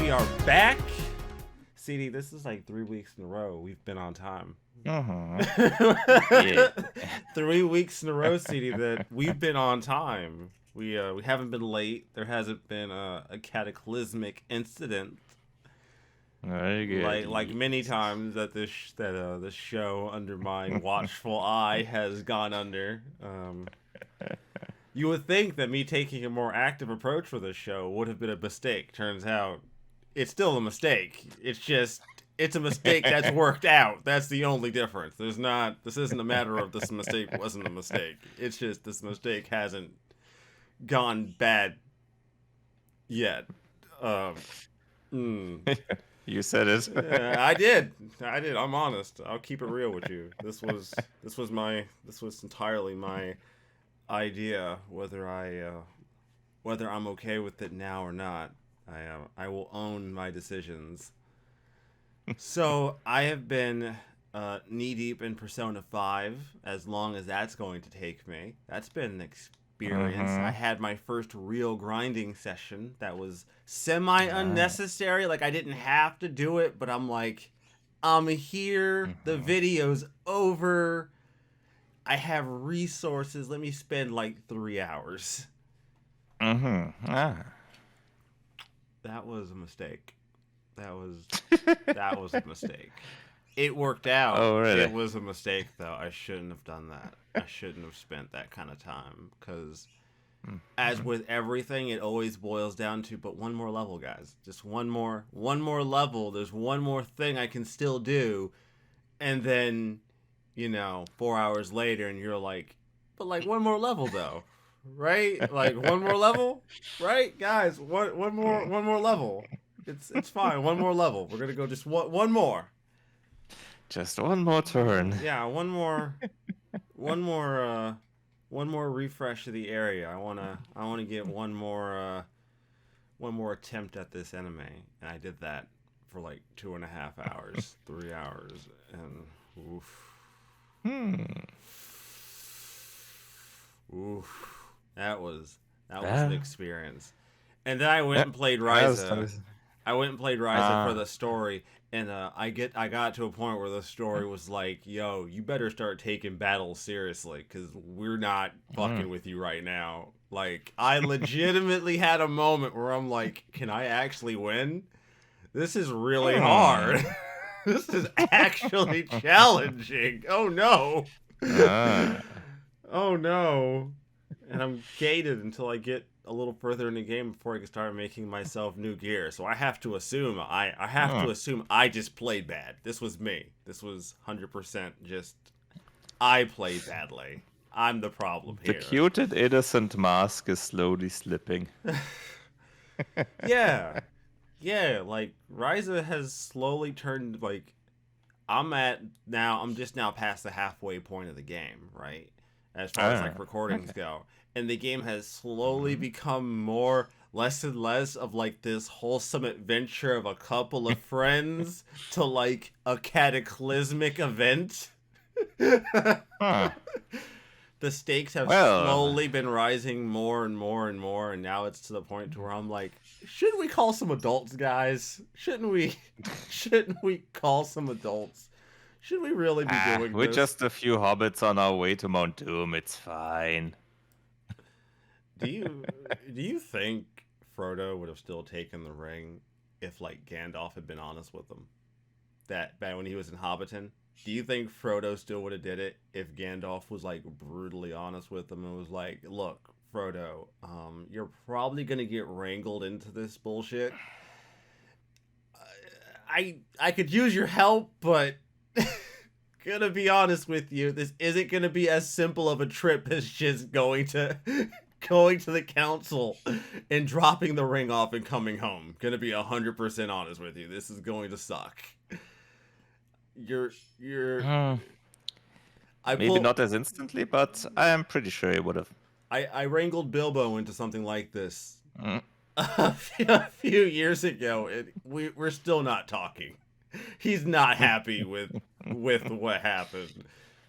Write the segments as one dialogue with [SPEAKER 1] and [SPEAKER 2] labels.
[SPEAKER 1] we are back. CD, this is like 3 weeks in a row we've been on time.
[SPEAKER 2] Yeah.
[SPEAKER 1] 3 weeks in a row, CD, that we've been on time. We haven't been late. There hasn't been a cataclysmic incident
[SPEAKER 2] Very good.
[SPEAKER 1] like many times that this show under my watchful eye has gone under. You would think that me taking a more active approach for this show would have been a mistake. Turns out, it's still a mistake. It's a mistake that's worked out. That's the only difference. This isn't a matter of this mistake wasn't a mistake. It's just this mistake hasn't gone bad yet.
[SPEAKER 2] You said it.
[SPEAKER 1] I did. I'm honest. I'll keep it real with you. This was entirely my idea. Whether I'm okay with it now or not, I will own my decisions. So I have been knee deep in Persona 5 as long as that's going to take me. That's been an experience. I had my first real grinding session that was semi unnecessary. Like, I didn't have to do it, but I'm like, I'm here. The video's over. I have resources. Let me spend like 3 hours. That was a mistake. That was a mistake. It worked out.
[SPEAKER 2] Oh, really?
[SPEAKER 1] It was a mistake, though. I shouldn't have done that. I shouldn't have spent that kind of time. Because, as with everything, it always boils down to, but one more level, guys. Just one more level. There's one more thing I can still do. And then, 4 hours later, and you're like, but like one more level, though. Right? Like, one more level? Right? Guys, one more level. It's fine. One more level. We're gonna go just one more.
[SPEAKER 2] Just one more turn.
[SPEAKER 1] Yeah, one more refresh of the area. I wanna get one more attempt at this anime, and I did that for like 2.5 hours, 3 hours, and oof, that was an experience. And then I went and played Ryza. I went and played Ryza for the story, and I got to a point where the story was like, yo, you better start taking battles seriously, because we're not fucking with you right now. Like, I legitimately had a moment where I'm like, can I actually win? This is really hard. This is actually challenging. Oh, no. Oh, no. And I'm gated until I get a little further in the game before I can start making myself new gear. So I have to assume I just played bad. This was me. This was 100% just I played badly. I'm the problem here.
[SPEAKER 2] The cute and innocent mask is slowly slipping.
[SPEAKER 1] Yeah. Like, Ryza has slowly turned, like, I'm just now past the halfway point of the game, right? As far as like recordings go. And the game has slowly become less and less of like this wholesome adventure of a couple of friends to like a cataclysmic event. The stakes have slowly been rising more and more and more, and now it's to the point to where I'm like, shouldn't we call some adults, guys? Shouldn't we call some adults? Should we really be doing
[SPEAKER 2] we're
[SPEAKER 1] this?
[SPEAKER 2] just a few hobbits on our way to Mount Doom. It's fine.
[SPEAKER 1] Do you think Frodo would have still taken the ring if like Gandalf had been honest with him? That back when he was in Hobbiton? Do you think Frodo still would have did it if Gandalf was like brutally honest with him and was like, look, Frodo, you're probably gonna get wrangled into this bullshit. I could use your help, but gonna be honest with you, this isn't gonna be as simple of a trip as just going to the council and dropping the ring off and coming home. Gonna be 100% honest with you. This is going to suck.
[SPEAKER 2] Maybe not as instantly, but I am pretty sure he would have.
[SPEAKER 1] I wrangled Bilbo into something like this a few years ago, and we're still not talking. He's not happy with what happened.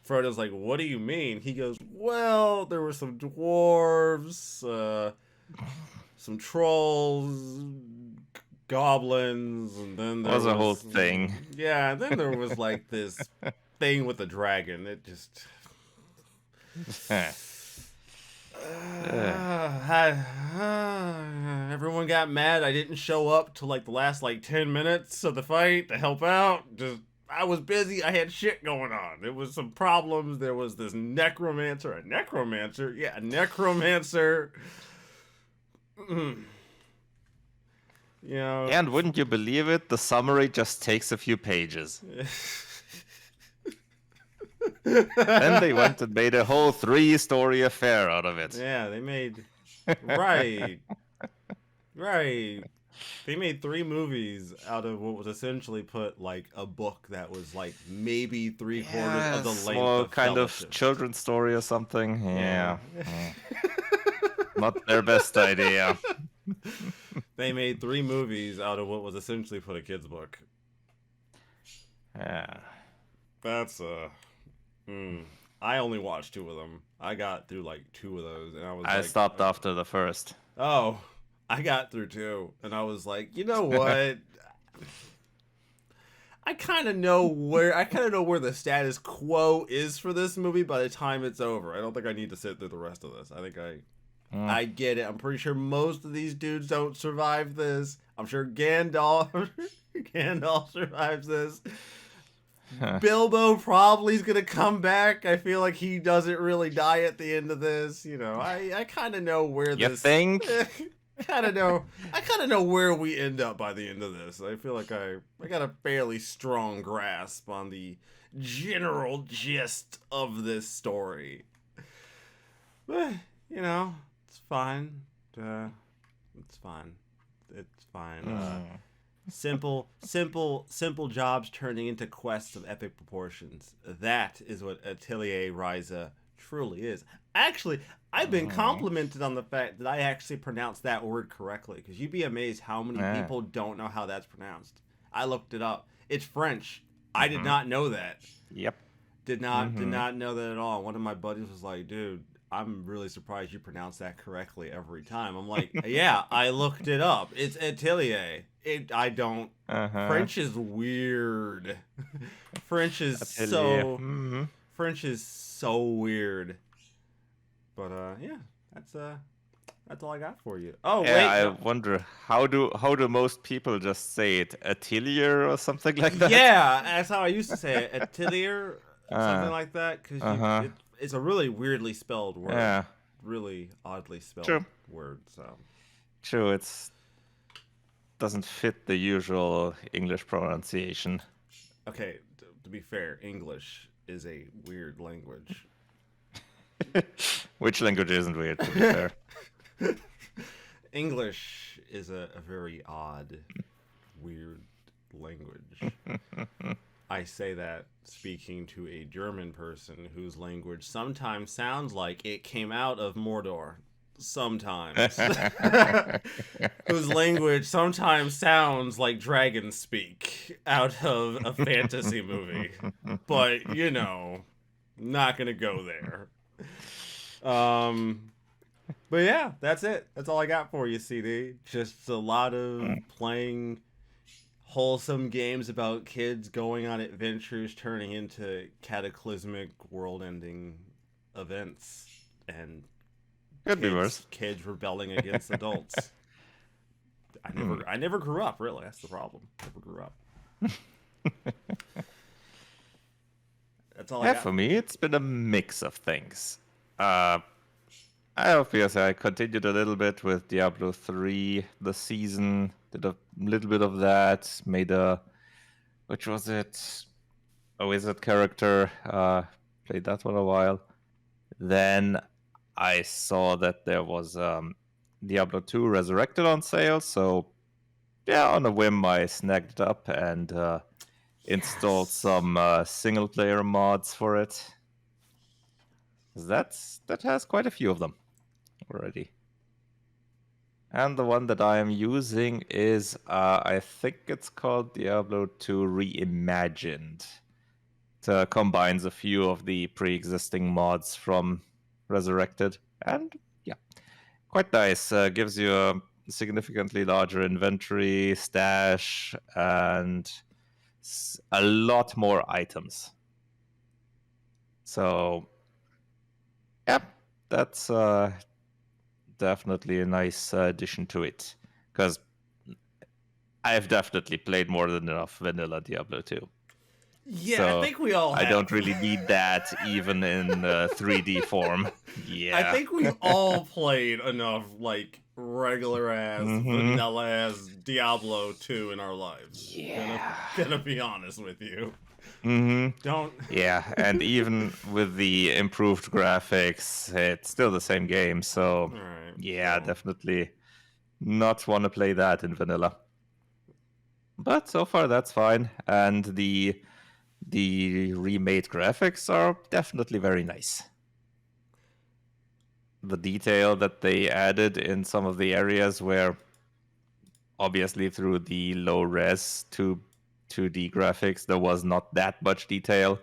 [SPEAKER 1] Frodo's like, what do you mean? He goes, well, there were some dwarves, some trolls, goblins, and then
[SPEAKER 2] It
[SPEAKER 1] there
[SPEAKER 2] was a whole
[SPEAKER 1] was
[SPEAKER 2] thing.
[SPEAKER 1] yeah, and then there was like this thing with the dragon. It just everyone got mad. I didn't show up till like the last like 10 minutes of the fight to help out. Just I was busy. I had shit going on. There was some problems. There was this necromancer. A necromancer? Yeah, a necromancer. You know.
[SPEAKER 2] And wouldn't you believe it? The summary just takes a few pages. Then they went and made a whole 3-story affair out of it.
[SPEAKER 1] Yeah, they made right. Right. They made 3 movies out of what was essentially put like a book that was like maybe 3/4 of the length
[SPEAKER 2] Well,
[SPEAKER 1] of
[SPEAKER 2] kind of
[SPEAKER 1] Fellowship.
[SPEAKER 2] children's story or something. Yeah. Not their best idea.
[SPEAKER 1] They made 3 movies out of what was essentially put a kid's book.
[SPEAKER 2] Yeah.
[SPEAKER 1] That's I only watched 2 of them. I got through like 2 of those, and I
[SPEAKER 2] stopped after the first.
[SPEAKER 1] Oh, I got through 2, and I was like, you know what? I kind of know where the status quo is for this movie by the time it's over. I don't think I need to sit through the rest of this. I think I get it. I'm pretty sure most of these dudes don't survive this. I'm sure Gandalf survives this. Bilbo probably is gonna come back. I feel like he doesn't really die at the end of this. You know, I kind of know where
[SPEAKER 2] You
[SPEAKER 1] this.
[SPEAKER 2] think?
[SPEAKER 1] I kind of know where we end up by the end of this. I feel like I got a fairly strong grasp on the general gist of this story. But you know, it's fine. It's fine. It's fine. Simple jobs turning into quests of epic proportions. That is what Atelier Ryza truly is. Actually, I've been complimented on the fact that I actually pronounced that word correctly, because you'd be amazed how many people don't know how that's pronounced. I looked it up. It's French. I did not know that.
[SPEAKER 2] Yep.
[SPEAKER 1] Did not know that at all. One of my buddies was like, dude, I'm really surprised you pronounce that correctly every time. I'm like, yeah, I looked it up. It's Atelier. French is weird. French is
[SPEAKER 2] Atelier.
[SPEAKER 1] so weird. But yeah, that's all I got for you. Oh
[SPEAKER 2] yeah,
[SPEAKER 1] wait,
[SPEAKER 2] I wonder how do most people just say it, Atelier or something like that?
[SPEAKER 1] Yeah, that's how I used to say it, Atelier, something like that, because it's a really weirdly spelled word.
[SPEAKER 2] Yeah.
[SPEAKER 1] Really oddly spelled word. So
[SPEAKER 2] true, doesn't fit the usual English pronunciation.
[SPEAKER 1] Okay, to be fair, English is a weird language.
[SPEAKER 2] Which language isn't weird, to be fair?
[SPEAKER 1] English is a very odd, weird language. I say that speaking to a German person whose language sometimes sounds like it came out of Mordor. Sometimes. Whose language sometimes sounds like dragon speak out of a fantasy movie. But, you know, not gonna go there. But yeah, that's it. That's all I got for you, CD. Just a lot of playing wholesome games about kids going on adventures turning into cataclysmic world-ending events, and
[SPEAKER 2] could be worse.
[SPEAKER 1] Kids rebelling against adults. I never grew up, really. That's the problem. Never grew up. That's all I got.
[SPEAKER 2] For me, it's been a mix of things. I obviously I continued a little bit with Diablo 3 the season, did a little bit of that, made a, which was it? A wizard character, played that one a while. Then I saw that there was Diablo 2 Resurrected on sale, so yeah, on a whim I snagged it up and installed some single player mods for it. That has quite a few of them already. And the one that I am using is, I think it's called Diablo 2 Reimagined. It combines a few of the pre-existing mods from Resurrected. And yeah, quite nice. Gives you significantly larger inventory, stash, and a lot more items. So, yeah, that's definitely a nice addition to it. Because I've definitely played more than enough vanilla Diablo 2.
[SPEAKER 1] Yeah, I
[SPEAKER 2] So
[SPEAKER 1] think we all
[SPEAKER 2] I don't
[SPEAKER 1] have.
[SPEAKER 2] really need that even in 3D form.
[SPEAKER 1] I
[SPEAKER 2] Yeah.
[SPEAKER 1] think we've all played enough like regular ass,
[SPEAKER 2] Mm-hmm.
[SPEAKER 1] vanilla ass Diablo 2 in our lives.
[SPEAKER 2] Yeah.
[SPEAKER 1] Gonna be honest with you.
[SPEAKER 2] Mm-hmm.
[SPEAKER 1] Don't.
[SPEAKER 2] Yeah, and even with the improved graphics, it's still the same game. So
[SPEAKER 1] All right.
[SPEAKER 2] yeah,
[SPEAKER 1] So
[SPEAKER 2] definitely not want to play that in vanilla. But so far that's fine, and the remade graphics are definitely very nice. The detail that they added in some of the areas where obviously through the low res 2D graphics there was not that much detail.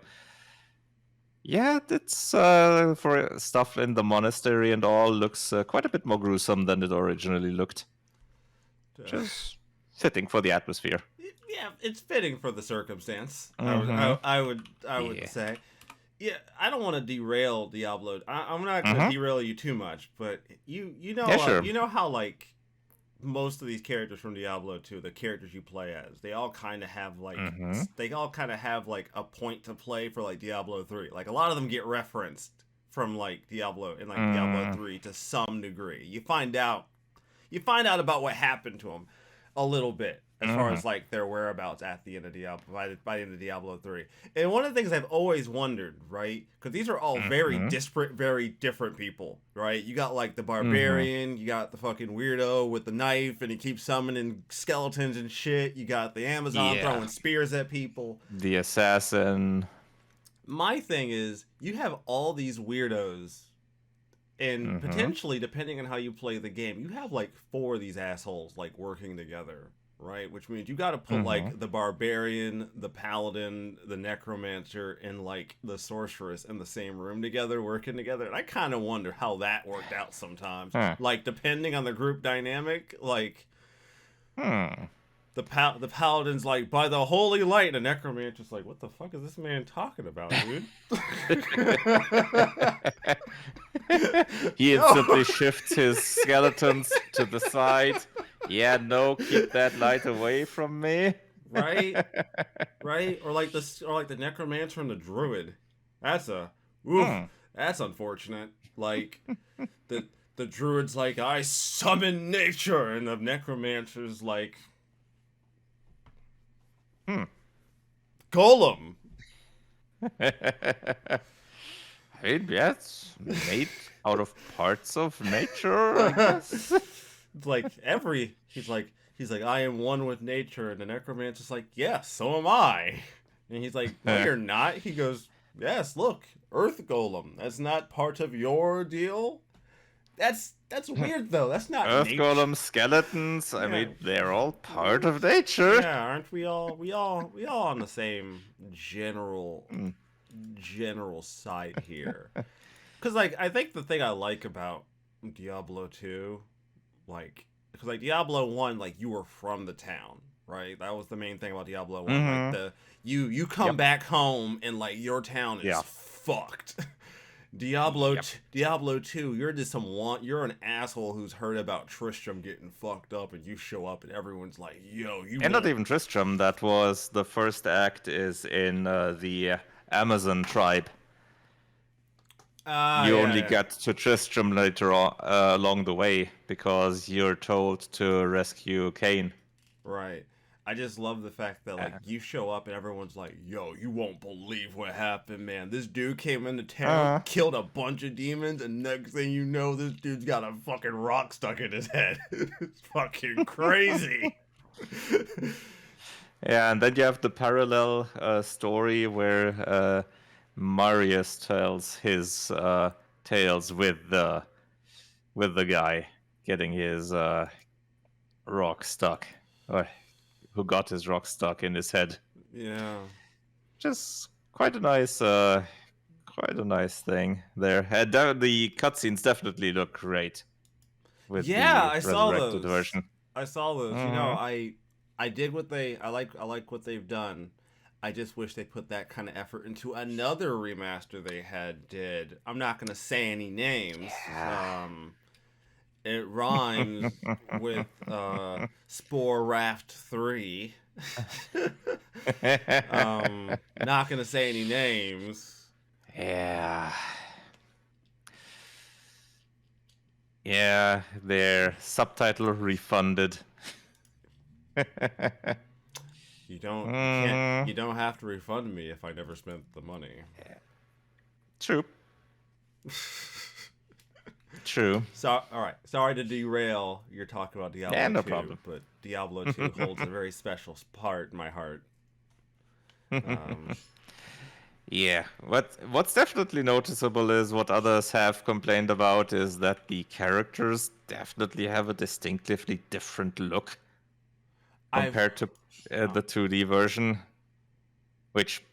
[SPEAKER 2] Yeah, it's for stuff in the monastery and all looks quite a bit more gruesome than it originally looked, which
[SPEAKER 1] uh,
[SPEAKER 2] is fitting for the atmosphere.
[SPEAKER 1] yeah, it's fitting for the circumstance.
[SPEAKER 2] Mm-hmm.
[SPEAKER 1] I would
[SPEAKER 2] Yeah.
[SPEAKER 1] say. Yeah, I don't want to derail Diablo. I'm not gonna
[SPEAKER 2] Mm-hmm.
[SPEAKER 1] derail you too much, but
[SPEAKER 2] Yeah, sure.
[SPEAKER 1] you know how like most of these characters from Diablo 2, the characters you play as, they all kind of have like
[SPEAKER 2] Mm-hmm.
[SPEAKER 1] a point to play for like Diablo 3. Like a lot of them get referenced from like Diablo 3 to some degree. You find out about what happened to them a little bit as far
[SPEAKER 2] Mm-hmm.
[SPEAKER 1] as like their whereabouts at the end of Diablo by the end of Diablo 3. And one of the things I've always wondered, right? Because these are all very
[SPEAKER 2] Mm-hmm.
[SPEAKER 1] disparate, very different people, right? You got like the
[SPEAKER 2] Mm-hmm.
[SPEAKER 1] barbarian, you got the fucking weirdo with the knife and he keeps summoning skeletons and shit. You got the Amazon
[SPEAKER 2] Yeah.
[SPEAKER 1] throwing spears at people.
[SPEAKER 2] The assassin.
[SPEAKER 1] My thing is, you have all these weirdos and
[SPEAKER 2] Mm-hmm.
[SPEAKER 1] potentially depending on how you play the game you have like four of these assholes like working together, right? Which means you got to put
[SPEAKER 2] Mm-hmm.
[SPEAKER 1] like the barbarian, the paladin, the necromancer, and like the sorceress in the same room together working together, and I kind of wonder how that worked out sometimes,
[SPEAKER 2] Huh.
[SPEAKER 1] like depending on the group dynamic. Like
[SPEAKER 2] Hmm.
[SPEAKER 1] the paladin's like, by the holy light, and the necromancer's like, what the fuck is this man talking about, dude?
[SPEAKER 2] He
[SPEAKER 1] No.
[SPEAKER 2] instantly shifts his skeletons to the side. Yeah, no, keep that light away from me.
[SPEAKER 1] Right, right, or like the necromancer and the druid. That's a oof.
[SPEAKER 2] Hmm.
[SPEAKER 1] That's unfortunate. Like the the druid's like, I summon nature, and the necromancer's like,
[SPEAKER 2] Hmm.
[SPEAKER 1] golem.
[SPEAKER 2] I mean, yeah, it's made out of parts of nature, I guess.
[SPEAKER 1] It's like he's like, I am one with nature, and the necromancer's like, yes, so am I. And he's like, no, you're not. He goes, yes, look, earth golem. That's not part of your deal. That's weird though. That's not
[SPEAKER 2] Earth
[SPEAKER 1] nature.
[SPEAKER 2] golem skeletons, I
[SPEAKER 1] Yeah.
[SPEAKER 2] mean, they're all part of nature.
[SPEAKER 1] Yeah, aren't we all on the same
[SPEAKER 2] Hmm.
[SPEAKER 1] general side here? Cuz like I think the thing I like about Diablo 2, like cuz like Diablo 1, like you were from the town, right? That was the main thing about Diablo 1. Like
[SPEAKER 2] Mm-hmm.
[SPEAKER 1] the you come
[SPEAKER 2] Yep.
[SPEAKER 1] back home and like your town is
[SPEAKER 2] Yeah.
[SPEAKER 1] fucked.
[SPEAKER 2] Yep.
[SPEAKER 1] Diablo 2, you're an asshole who's heard about Tristram getting fucked up, and you show up and everyone's like, yo, you
[SPEAKER 2] And not
[SPEAKER 1] won't.
[SPEAKER 2] even Tristram, that was the first act is in the Amazon tribe.
[SPEAKER 1] Ah,
[SPEAKER 2] You
[SPEAKER 1] yeah,
[SPEAKER 2] only
[SPEAKER 1] yeah.
[SPEAKER 2] get to Tristram later on along the way because you're told to rescue Cain.
[SPEAKER 1] Right. I just love the fact that like
[SPEAKER 2] Uh,
[SPEAKER 1] you show up and everyone's like, "Yo, you won't believe what happened, man. This dude came into town,
[SPEAKER 2] uh,
[SPEAKER 1] killed a bunch of demons, and next thing you know, this dude's got a fucking rock stuck in his head. It's fucking crazy."
[SPEAKER 2] yeah, and then you have the parallel story where Marius tells his tales with the guy getting his rock stuck, or who got his rock stuck in his head.
[SPEAKER 1] Yeah.
[SPEAKER 2] Just quite a nice thing there. The cutscenes definitely look great. with
[SPEAKER 1] Yeah,
[SPEAKER 2] the
[SPEAKER 1] I saw
[SPEAKER 2] resurrected
[SPEAKER 1] those.
[SPEAKER 2] version.
[SPEAKER 1] I saw those. You know,
[SPEAKER 2] Hmm.
[SPEAKER 1] I did what they I like what they've done. I just wish they put that kind of effort into another remaster they had did. I'm not gonna say any names.
[SPEAKER 2] Yeah.
[SPEAKER 1] It rhymes with Spore Raft 3. Not gonna say any names.
[SPEAKER 2] Yeah. Yeah, their subtitle refunded.
[SPEAKER 1] You
[SPEAKER 2] Hmm.
[SPEAKER 1] don't have to refund me if I never spent the money.
[SPEAKER 2] True. True.
[SPEAKER 1] So, all right. Sorry to derail your talk about
[SPEAKER 2] Yeah,
[SPEAKER 1] Diablo
[SPEAKER 2] no
[SPEAKER 1] 2,
[SPEAKER 2] problem.
[SPEAKER 1] but Diablo 2 holds a very special part in my heart. Um,
[SPEAKER 2] Yeah, what's definitely noticeable is what others have complained about is that the characters definitely have a distinctively different look
[SPEAKER 1] I've
[SPEAKER 2] compared to
[SPEAKER 1] oh,
[SPEAKER 2] the 2D version, which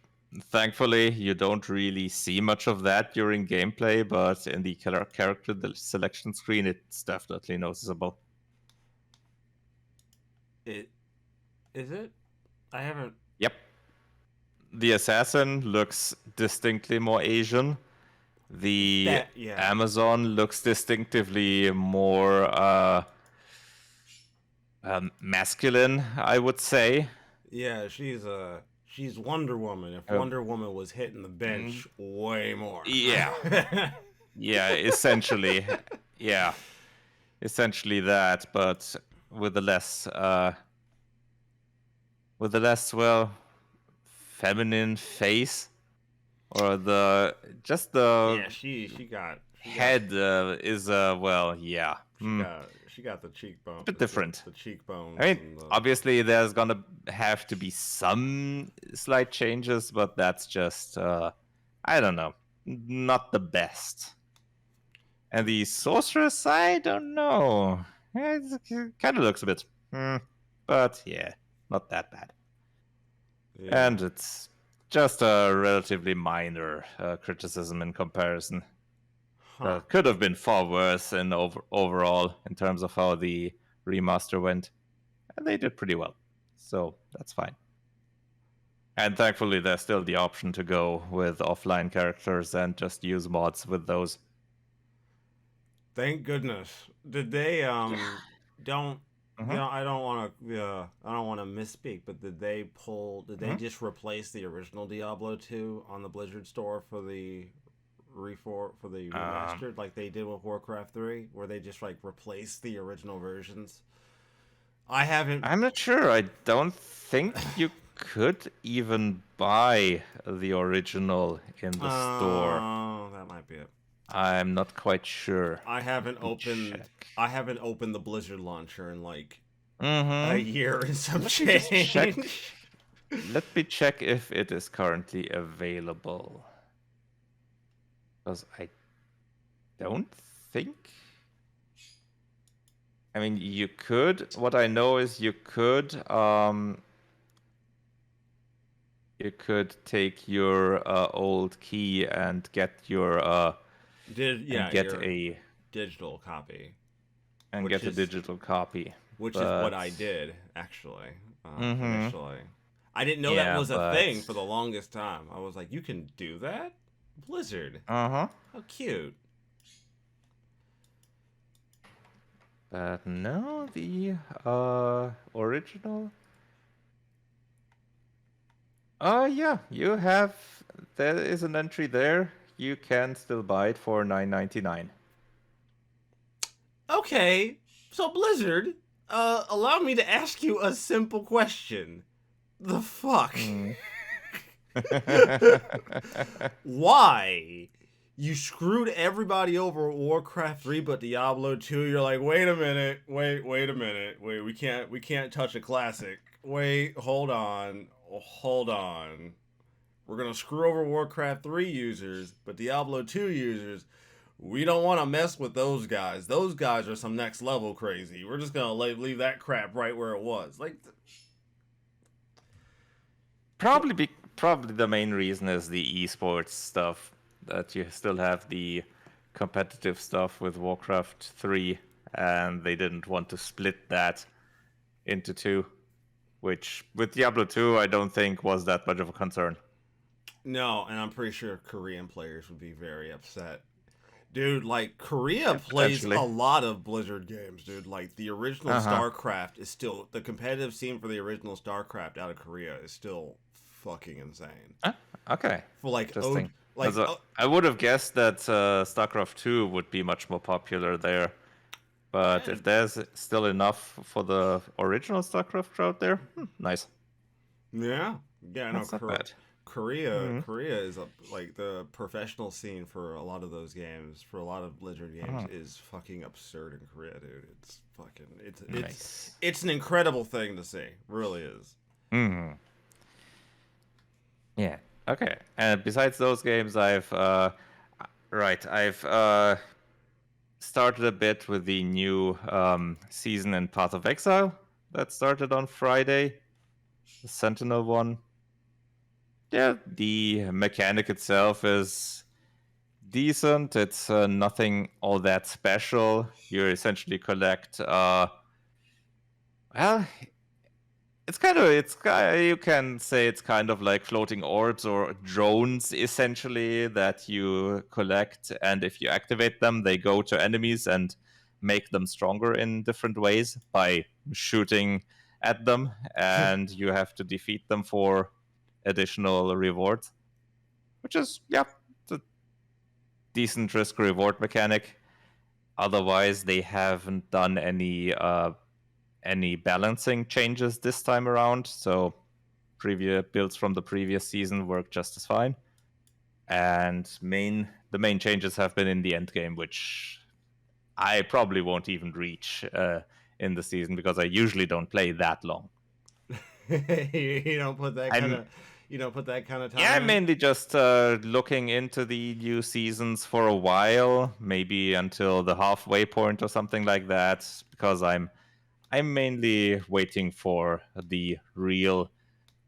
[SPEAKER 2] thankfully you don't really see much of that during gameplay, but in the character selection screen, it's definitely noticeable.
[SPEAKER 1] it is it. I haven't.
[SPEAKER 2] Yep, the assassin looks distinctly more Asian. The
[SPEAKER 1] That yeah
[SPEAKER 2] Amazon looks distinctively more masculine, I would say.
[SPEAKER 1] yeah. She's Wonder Woman. If
[SPEAKER 2] Uh,
[SPEAKER 1] Wonder Woman was hitting the
[SPEAKER 2] mm,
[SPEAKER 1] bench way more.
[SPEAKER 2] yeah, yeah, essentially, yeah, essentially that, but with a less, well, feminine face, or the just the
[SPEAKER 1] Yeah,
[SPEAKER 2] head is well, yeah,
[SPEAKER 1] she got the cheekbone,
[SPEAKER 2] a bit different.
[SPEAKER 1] the
[SPEAKER 2] I
[SPEAKER 1] cheekbones
[SPEAKER 2] mean,
[SPEAKER 1] and the.
[SPEAKER 2] obviously, there's gonna have to be some slight changes, but that's just, I don't know, not the best. And the sorceress, I don't know. It kind of looks a bit, but yeah, not that bad.
[SPEAKER 1] Yeah.
[SPEAKER 2] And it's just a relatively minor criticism in comparison.
[SPEAKER 1] Huh.
[SPEAKER 2] Could have been far worse in overall in terms of how the remaster went. And they did pretty well. So that's fine. And thankfully, there's still the option to go with offline characters and just use mods with those.
[SPEAKER 1] Thank goodness. Did they
[SPEAKER 2] Yeah.
[SPEAKER 1] don't
[SPEAKER 2] Hmm.
[SPEAKER 1] I don't want to misspeak, but did they
[SPEAKER 2] Hmm.
[SPEAKER 1] just replace the original Diablo 2 on the Blizzard store for the for the
[SPEAKER 2] Um,
[SPEAKER 1] remastered like they did with Warcraft 3 where they just like replaced the original versions? I haven't
[SPEAKER 2] I'm not sure. I don't think you could even buy the original in the store.
[SPEAKER 1] that might be it.
[SPEAKER 2] I'm not quite sure.
[SPEAKER 1] I
[SPEAKER 2] Let
[SPEAKER 1] haven't
[SPEAKER 2] me
[SPEAKER 1] opened
[SPEAKER 2] check.
[SPEAKER 1] I haven't opened the Blizzard launcher in like a
[SPEAKER 2] Mm-hmm.
[SPEAKER 1] year and some
[SPEAKER 2] Let me just check.
[SPEAKER 1] change.
[SPEAKER 2] Let me check if it is currently available. Because I don't think. I mean, you could. What I know is you could. You could take your old key and get your
[SPEAKER 1] Did
[SPEAKER 2] and
[SPEAKER 1] yeah,
[SPEAKER 2] get
[SPEAKER 1] your
[SPEAKER 2] a
[SPEAKER 1] digital copy,
[SPEAKER 2] and
[SPEAKER 1] which
[SPEAKER 2] get a
[SPEAKER 1] is
[SPEAKER 2] digital copy.
[SPEAKER 1] what
[SPEAKER 2] But
[SPEAKER 1] I did actually
[SPEAKER 2] mm-hmm.
[SPEAKER 1] initially. I didn't know that
[SPEAKER 2] Yeah,
[SPEAKER 1] was a thing
[SPEAKER 2] but
[SPEAKER 1] for the longest time. I was like, you can do that, Blizzard.
[SPEAKER 2] uh-huh.
[SPEAKER 1] How cute.
[SPEAKER 2] But no, the original. Oh yeah, you have. There is an entry there. You can still buy it for $9.99.
[SPEAKER 1] Okay, so Blizzard, allow me to ask you a simple question. The fuck?
[SPEAKER 2] Mm.
[SPEAKER 1] Why? You screwed everybody over at Warcraft 3 but Diablo 2. You're like, "Wait a minute. Wait a minute. Wait, we can't touch a classic. Wait, hold on. Hold on. We're going to screw over Warcraft 3 users, but Diablo 2 users, we don't want to mess with those guys. Those guys are some next level crazy. We're just going to leave that crap right where it was." Like
[SPEAKER 2] Probably the main reason is the esports stuff, that you still have the competitive stuff with Warcraft 3 and they didn't want to split that into two, which with Diablo 2 I don't think was that much of a concern.
[SPEAKER 1] No, and I'm pretty sure Korean players would be very upset. Dude, like Korea
[SPEAKER 2] Yeah,
[SPEAKER 1] plays a
[SPEAKER 2] potentially.
[SPEAKER 1] lot of Blizzard games, dude. Like the original
[SPEAKER 2] Uh-huh.
[SPEAKER 1] StarCraft is still the competitive scene for the original StarCraft out of Korea is still fucking insane.
[SPEAKER 2] Ah, okay.
[SPEAKER 1] For like
[SPEAKER 2] Interesting.
[SPEAKER 1] like
[SPEAKER 2] Also, I would have guessed that StarCraft 2 would be much more popular there. But if
[SPEAKER 1] and
[SPEAKER 2] there's still enough for the original StarCraft crowd there, nice.
[SPEAKER 1] yeah, yeah, no,
[SPEAKER 2] That's not bad.
[SPEAKER 1] Korea,
[SPEAKER 2] Hmm.
[SPEAKER 1] Korea is like the professional scene for a lot of those games, for a lot of Blizzard games,
[SPEAKER 2] Oh,
[SPEAKER 1] is fucking absurd in Korea, dude. It's fucking,
[SPEAKER 2] nice.
[SPEAKER 1] it's an incredible thing to see, really is.
[SPEAKER 2] Hmm. Yeah. Okay. And besides those games, I've started a bit with the new season in Path of Exile that started on Friday, the Sentinel one. Yeah, the mechanic itself is decent. It's nothing all that special. You essentially collect, well, you can say it's kind of like floating orbs or drones essentially that you collect, and if you activate them, they go to enemies and make them stronger in different ways by shooting at them, and you have to defeat them for additional rewards, which is, yeah, it's a decent risk reward mechanic. Otherwise, they haven't done any balancing changes this time around, so previous builds from the previous season work just as fine. And the main changes have been in the end game, which I probably won't even reach in the season because I usually don't play that long.
[SPEAKER 1] You don't put that kind
[SPEAKER 2] I'm
[SPEAKER 1] of, you don't put that kind of
[SPEAKER 2] Yeah,
[SPEAKER 1] time
[SPEAKER 2] I'm
[SPEAKER 1] in.
[SPEAKER 2] mainly just looking into the new seasons for a while, maybe until the halfway point or something like that, because I'm mainly waiting for the real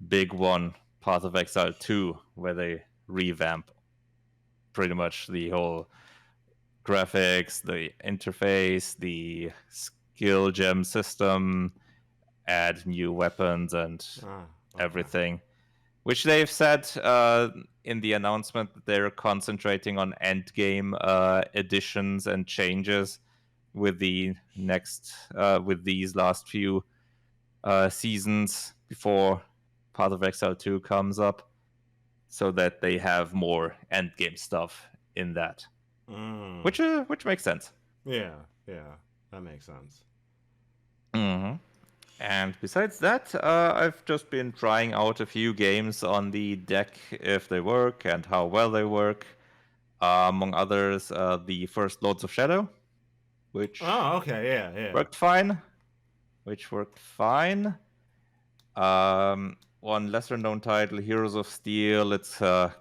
[SPEAKER 2] big one, Path of Exile 2, where they revamp pretty much the whole graphics, the interface, the skill gem system, add new weapons and
[SPEAKER 1] Ah, okay.
[SPEAKER 2] everything. Which they've said in the announcement that they're concentrating on end game additions and changes with with these last few seasons before Path of Exile 2 comes up, so that they have more end game stuff in that,
[SPEAKER 1] Mm.
[SPEAKER 2] which makes sense.
[SPEAKER 1] Yeah, yeah, that makes sense.
[SPEAKER 2] Hmm. And besides that, I've just been trying out a few games on the deck, if they work and how well they work. Among others, the first Lords of Shadow, which
[SPEAKER 1] Oh, okay, yeah, yeah.
[SPEAKER 2] worked fine. Which worked fine. One lesser known title, Heroes of Steel. It's a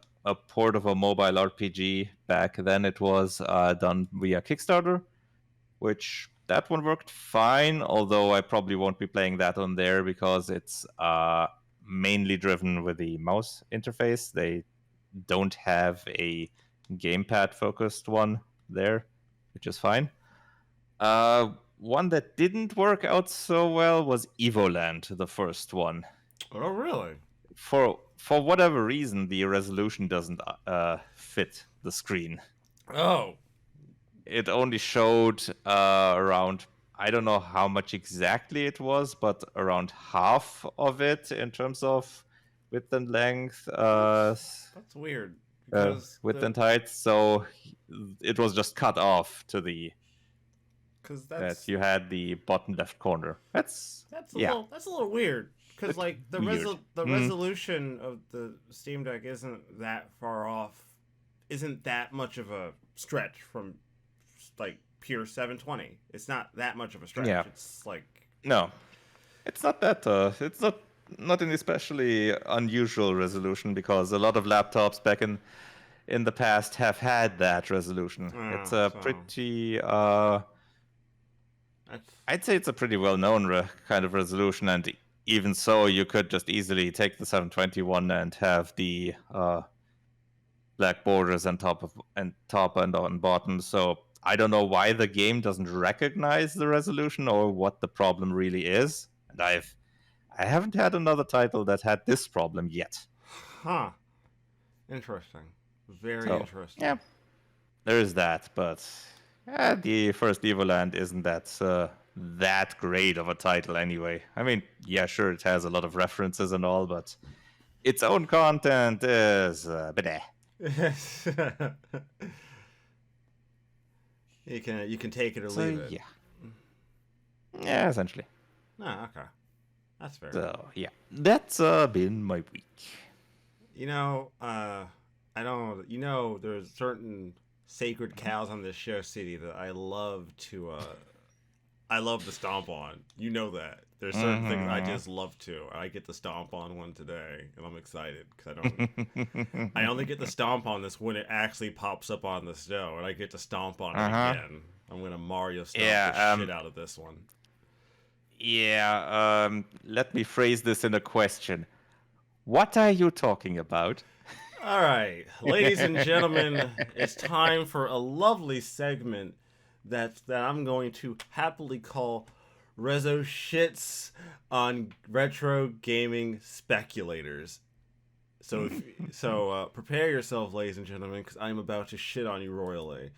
[SPEAKER 2] port of a mobile RPG. Back then, it was done via Kickstarter, which that one worked fine. Although I probably won't be playing that on there because it's mainly driven with the mouse interface. They don't have a gamepad focused one there, which is fine. One that didn't work out so well was Evoland, the first one.
[SPEAKER 1] Oh, really?
[SPEAKER 2] For whatever reason, the resolution doesn't fit the screen.
[SPEAKER 1] Oh,
[SPEAKER 2] It only showed around, I don't know how much exactly it was, but around half of it in terms of width and length,
[SPEAKER 1] that's weird because
[SPEAKER 2] width and height. So it was just cut off to
[SPEAKER 1] because
[SPEAKER 2] that you had the bottom left corner. Yeah,
[SPEAKER 1] that's a little weird because
[SPEAKER 2] bit
[SPEAKER 1] like
[SPEAKER 2] weird.
[SPEAKER 1] the
[SPEAKER 2] Mm,
[SPEAKER 1] resolution of the Steam Deck isn't that far off, isn't that much of a stretch from like pure 720. It's not that much of a stretch.
[SPEAKER 2] yeah,
[SPEAKER 1] It's like
[SPEAKER 2] no, it's not that. It's not an especially unusual resolution because a lot of laptops back in the past have had that resolution. It's a
[SPEAKER 1] so
[SPEAKER 2] pretty
[SPEAKER 1] that's
[SPEAKER 2] I'd say it's a pretty well-known kind of resolution, and even so, you could just easily take the 721 and have the black borders on top and on bottom. So I don't know why the game doesn't recognize the resolution or what the problem really is. And I haven't had another title that had this problem yet.
[SPEAKER 1] Huh. Interesting. Very
[SPEAKER 2] So,
[SPEAKER 1] interesting.
[SPEAKER 2] yeah, there is that. But the first Evoland isn't that great of a title anyway. I mean, yeah, sure, it has a lot of references and all, but its own content is bleh.
[SPEAKER 1] You can take it or
[SPEAKER 2] So,
[SPEAKER 1] leave it.
[SPEAKER 2] yeah, essentially.
[SPEAKER 1] Ah, okay. That's fair.
[SPEAKER 2] So, yeah, that's been my week.
[SPEAKER 1] You know, I don't. You know, there's certain sacred cows on this show city that I love to stomp on. You know that. There's certain things I just love to. I get to stomp on one today, and I'm excited because I only get to stomp on this when it actually pops up on the show, and I get to stomp on it again. I'm gonna Mario stomp the shit out of this one.
[SPEAKER 2] Yeah, let me phrase this in a question. What are you talking about?
[SPEAKER 1] All right, ladies and gentlemen, it's time for a lovely segment that I'm going to happily call Rezo Shits on Retro Gaming Speculators. So, prepare yourself, ladies and gentlemen, because I'm about to shit on you royally.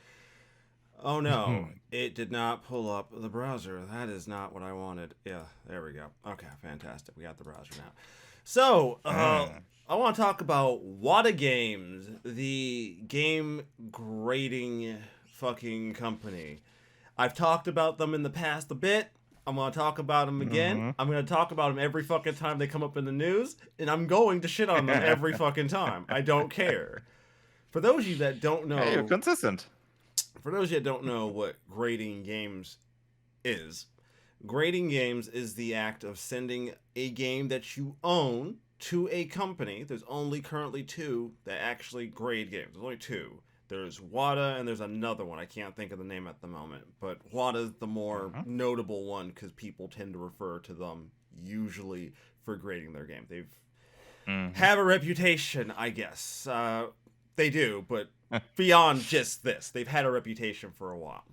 [SPEAKER 1] Oh no, it did not pull up the browser. That is not what I wanted. Yeah, there we go. Okay, fantastic. We got the browser now. So, I want to talk about Wada Games, the game grading fucking company. I've talked about them in the past a bit. I'm going to talk about them again. I'm going to talk about them every fucking time they come up in the news, and I'm going to shit on them every fucking time. I don't care. For those of you that don't know...
[SPEAKER 2] Hey, you're consistent.
[SPEAKER 1] For those of you that don't know what grading games is, grading games is the act of sending a game that you own to a company. There's only currently two that actually grade games. There's only two. There's WADA and there's another one. I can't think of the name at the moment. But WADA's the more notable one because people tend to refer to them usually for grading their game. They've have a reputation, I guess. They do, but beyond just this, they've had a reputation for a while.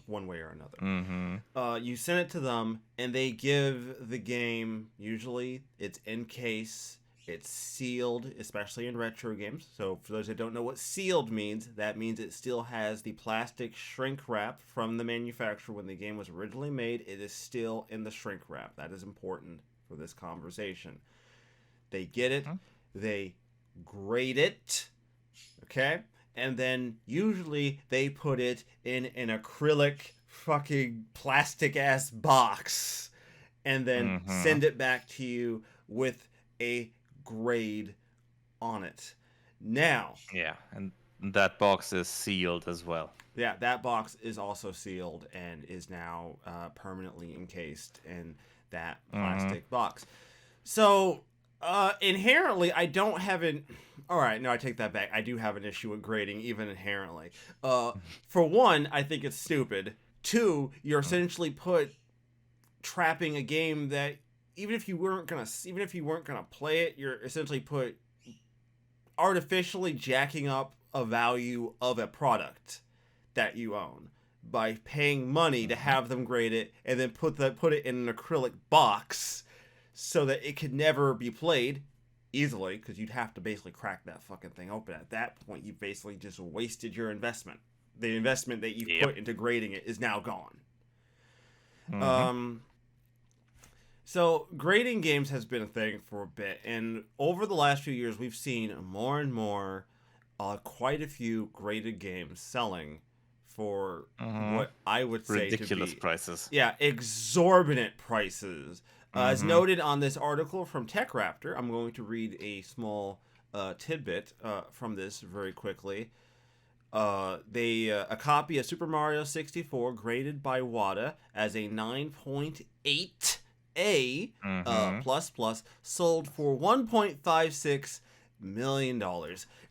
[SPEAKER 1] One way or another. You send it to them, and they give the game, usually it's in case, it's sealed, especially in retro games. So for those that don't know what sealed means, that means it still has the plastic shrink wrap from the manufacturer when the game was originally made. It is still in the shrink wrap. That is important for this conversation. They get it, they grade it, okay? And then usually they put it in an acrylic fucking plastic ass box and then send it back to you with a grade on it. Now,
[SPEAKER 2] yeah, and that box is sealed as well.
[SPEAKER 1] Yeah, that box is also sealed and is now permanently encased in that plastic box. So, inherently, I don't have an... All right, no, I take that back. I do have an issue with grading, even inherently. For one, I think it's stupid. Two, you're essentially trapping a game that even if you weren't gonna play it, you're essentially artificially jacking up a value of a product that you own by paying money to have them grade it and then put it in an acrylic box so that it could never be played easily, because you'd have to basically crack that fucking thing open. At that point, you basically just wasted your investment. The investment that you put into grading it is now gone. So grading games has been a thing for a bit, and over the last few years, we've seen more and more, quite a few graded games selling for what I would say
[SPEAKER 2] ridiculous
[SPEAKER 1] to be
[SPEAKER 2] prices.
[SPEAKER 1] Yeah, exorbitant prices. As noted on this article from TechRaptor, I'm going to read a small tidbit from this very quickly. A copy of Super Mario 64 graded by WADA as a 9.8 A plus plus sold for $1.56 million.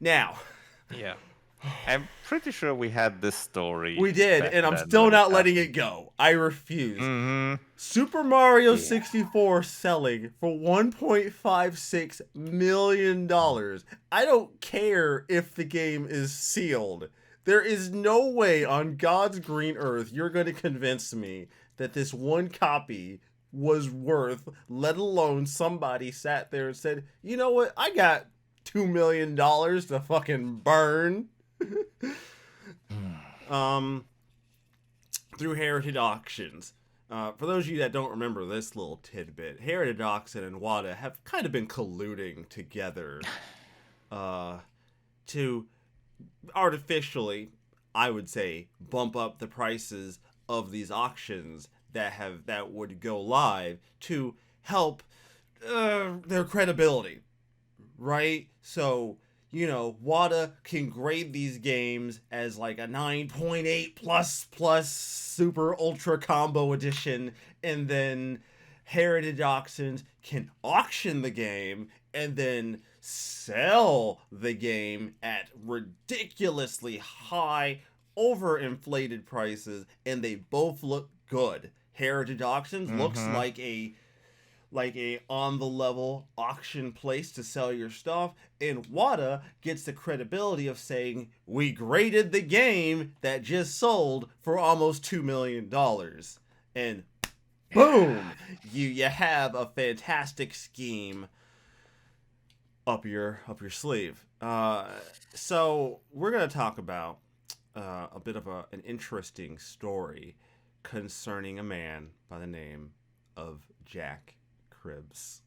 [SPEAKER 1] Now,
[SPEAKER 2] yeah, I'm pretty sure we had this story.
[SPEAKER 1] We did, and I'm still not letting it go. I refuse. Super Mario 64 selling for $1.56 million. I don't care if the game is sealed. There is no way on God's green earth you're going to convince me that this one copy was worth, let alone somebody sat there and said, you know what, I got $2 million to fucking burn. Through Heritage Auctions. For those of you that don't remember this little tidbit, Heritage Auction and WADA have kind of been colluding together to artificially, I would say, bump up the prices of these auctions that would go live to help their credibility, right? So, you know, WADA can grade these games as like a 9.8 plus super ultra combo edition, and then Heritage Auctions can auction the game and then sell the game at ridiculously high, overinflated prices, and they both look good. Heritage Auctions looks like a on the level auction place to sell your stuff, and WADA gets the credibility of saying we graded the game that just sold for almost $2 million, and boom, you have a fantastic scheme up your sleeve. So we're gonna talk about a bit of an interesting story concerning a man by the name of Jack Cribbs.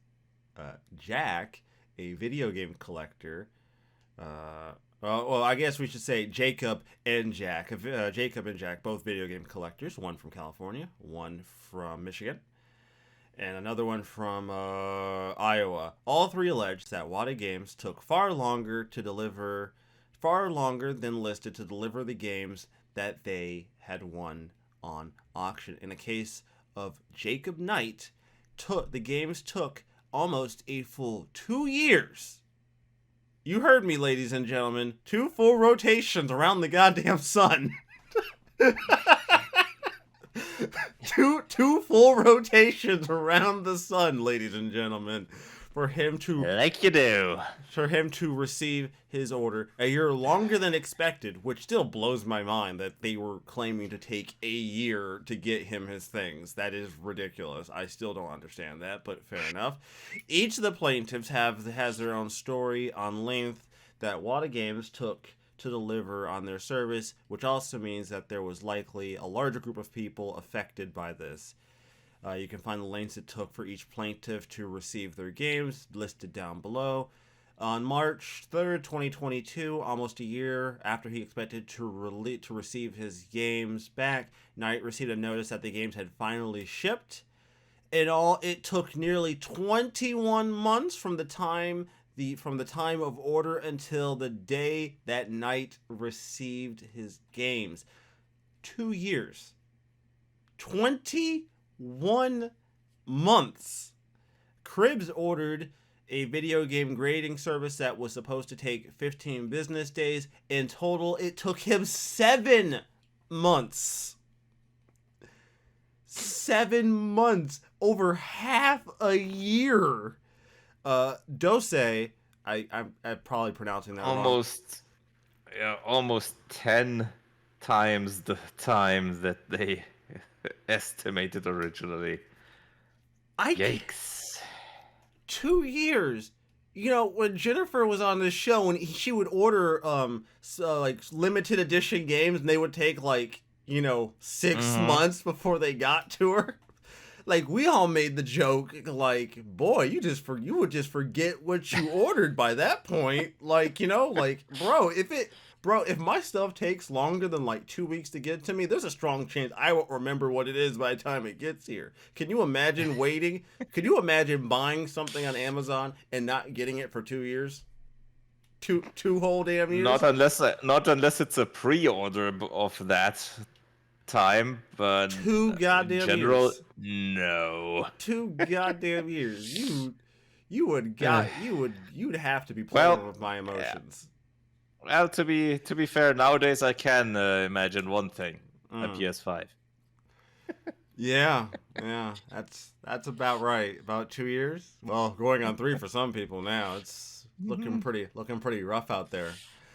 [SPEAKER 1] Jack, a video game collector. Well, I guess we should say Jacob and Jack. Jacob and Jack, both video game collectors. One from California, one from Michigan, and another one from Iowa. All three alleged that WADA Games took far longer than listed to deliver the games that they had won on auction. In the case of Jacob Knight, the games took almost a full 2 years. You heard me, ladies and gentlemen. 2 full rotations around the goddamn sun. two full rotations around the sun, ladies and gentlemen, for him to receive his order a year longer than expected, which still blows my mind that they were claiming to take a year to get him his things. That is ridiculous. I still don't understand that, but fair enough. Each of the plaintiffs has their own story on length that WADA Games took to deliver on their service, which also means that there was likely a larger group of people affected by this. You can find the lengths it took for each plaintiff to receive their games listed down below. On March 3rd, 2022, almost a year after he expected to receive his games back, Knight received a notice that the games had finally shipped. It took nearly 21 months from the time of order until the day that Knight received his games. 2 years. 21 months. Cribbs ordered a video game grading service that was supposed to take 15 business days. In total, it took him 7 months. 7 months. Over half a year. Dose, I'm probably pronouncing that wrong.
[SPEAKER 2] Almost 10 times the time that they estimated originally. Yikes.
[SPEAKER 1] 2 years. You know, when Jennifer was on this show, when she would order limited edition games, and they would take 6 months before they got to her. Like, we all made the joke, like, boy, you would just forget what you ordered by that point. Like, bro, if my stuff takes longer than 2 weeks to get to me, there's a strong chance I won't remember what it is by the time it gets here. Can you imagine waiting? Could you imagine buying something on Amazon and not getting it for 2 years? Two whole damn years?
[SPEAKER 2] Not unless it's a pre-order of that time, but
[SPEAKER 1] 2 goddamn
[SPEAKER 2] in general,
[SPEAKER 1] years.
[SPEAKER 2] No.
[SPEAKER 1] 2 goddamn years. You'd have to be playing with my emotions.
[SPEAKER 2] Well, to be fair, nowadays I can imagine one thing: a PS5.
[SPEAKER 1] Yeah, that's about right. About 2 years. Well, going on 3 for some people now. It's looking pretty rough out there.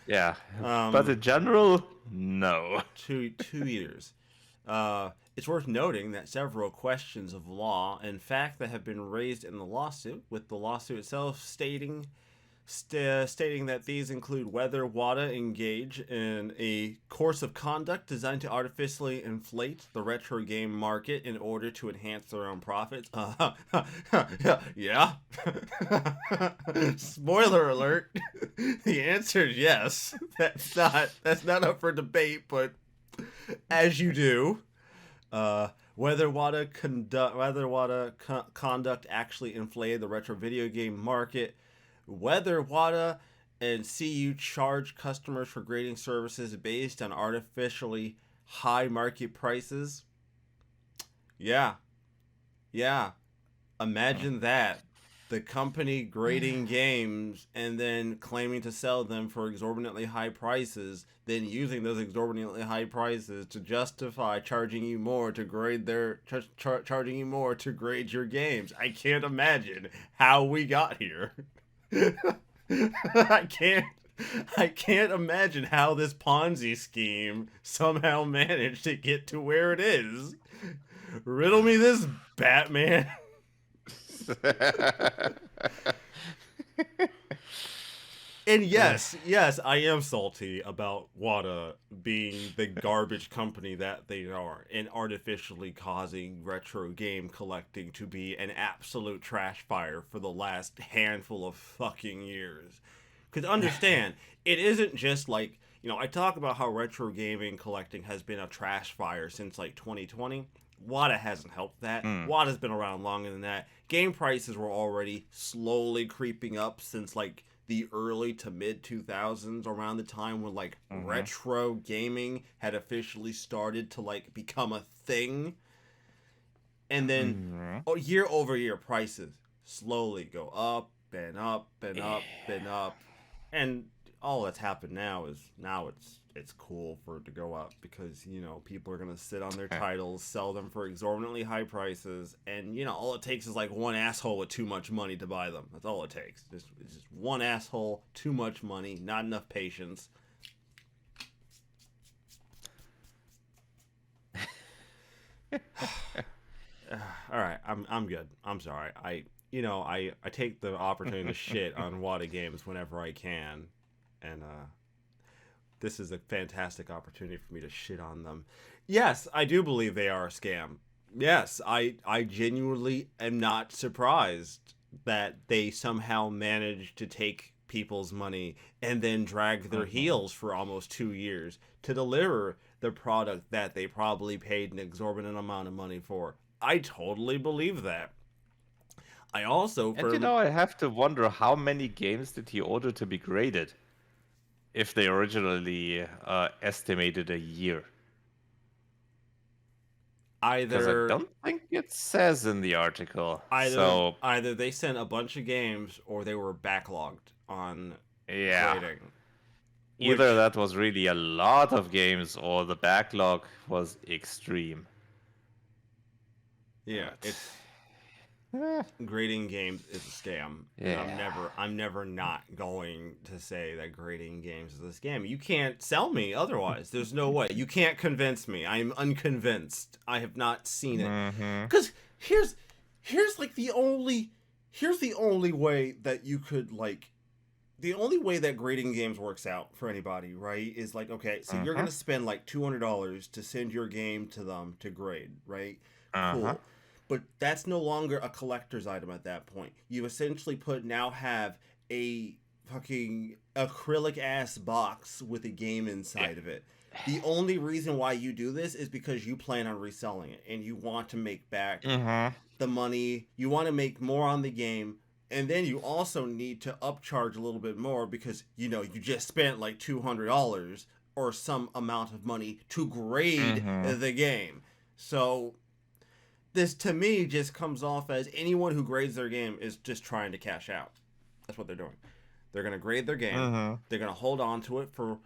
[SPEAKER 2] Yeah, but
[SPEAKER 1] Um,
[SPEAKER 2] in general, no.
[SPEAKER 1] 2 years. It's worth noting that several questions of law and fact that have been raised in the lawsuit, with the lawsuit itself stating that these include whether WADA engage in a course of conduct designed to artificially inflate the retro game market in order to enhance their own profits. Yeah. Spoiler alert. The answer is yes. That's not up for debate, but as you do. Whether conduct actually inflated the retro video game market, whether WADA and CU charge customers for grading services based on artificially high market prices. Yeah, yeah. Imagine that. The company grading games and then claiming to sell them for exorbitantly high prices, then using those exorbitantly high prices to justify charging you more to grade charging you more to grade your games. I can't imagine how we got here. I can't I can't imagine how this Ponzi scheme somehow managed to get to where it is. Riddle me this, Batman. And yes, I am salty about WADA being the garbage company that they are and artificially causing retro game collecting to be an absolute trash fire for the last handful of fucking years. Because understand, it isn't just like, I talk about how retro gaming collecting has been a trash fire since like 2020. WADA hasn't helped that.
[SPEAKER 2] Mm.
[SPEAKER 1] WADA's been around longer than that. Game prices were already slowly creeping up since like the early to mid 2000s, around the time when like retro gaming had officially started to like become a thing. And then year over year prices slowly go up and up and up and up. And all that's happened now is it's cool for it to go up because people are gonna sit on their titles, sell them for exorbitantly high prices, and all it takes is like one asshole with too much money to buy them. That's all it takes. It's just one asshole, too much money, not enough patience. All right, I'm good. I'm sorry. I take the opportunity to shit on WADA games whenever I can, and this is a fantastic opportunity for me to shit on them. Yes, I do believe they are a scam. Yes, I genuinely am not surprised that they somehow managed to take people's money and then drag their heels for almost 2 years to deliver the product that they probably paid an exorbitant amount of money for. I totally believe that. I also
[SPEAKER 2] And I have to wonder how many games did he order to be graded if they originally estimated a year. Because I don't think it says in the article.
[SPEAKER 1] Either they sent a bunch of games or they were backlogged on grading.
[SPEAKER 2] Either that was really a lot of games or the backlog was extreme.
[SPEAKER 1] Yeah, it's grading games is a scam. Yeah. And I'm never not going to say that grading games is a scam. You can't sell me otherwise. There's no way. You can't convince me. I'm unconvinced. I have not seen it. Because here's the only way that you could like. The only way that grading games works out for anybody, right, is like, okay, so you're gonna spend like $200 to send your game to them to grade, right? Cool. But that's no longer a collector's item at that point. You essentially have a fucking acrylic ass box with a game inside of it. The only reason why you do this is because you plan on reselling it and you want to make back the money. You want to make more on the game. And then you also need to upcharge a little bit more because, you just spent like $200 or some amount of money to grade the game. So this to me just comes off as anyone who grades their game is just trying to cash out. That's what they're doing. They're going to grade their game. They're going to hold on to it for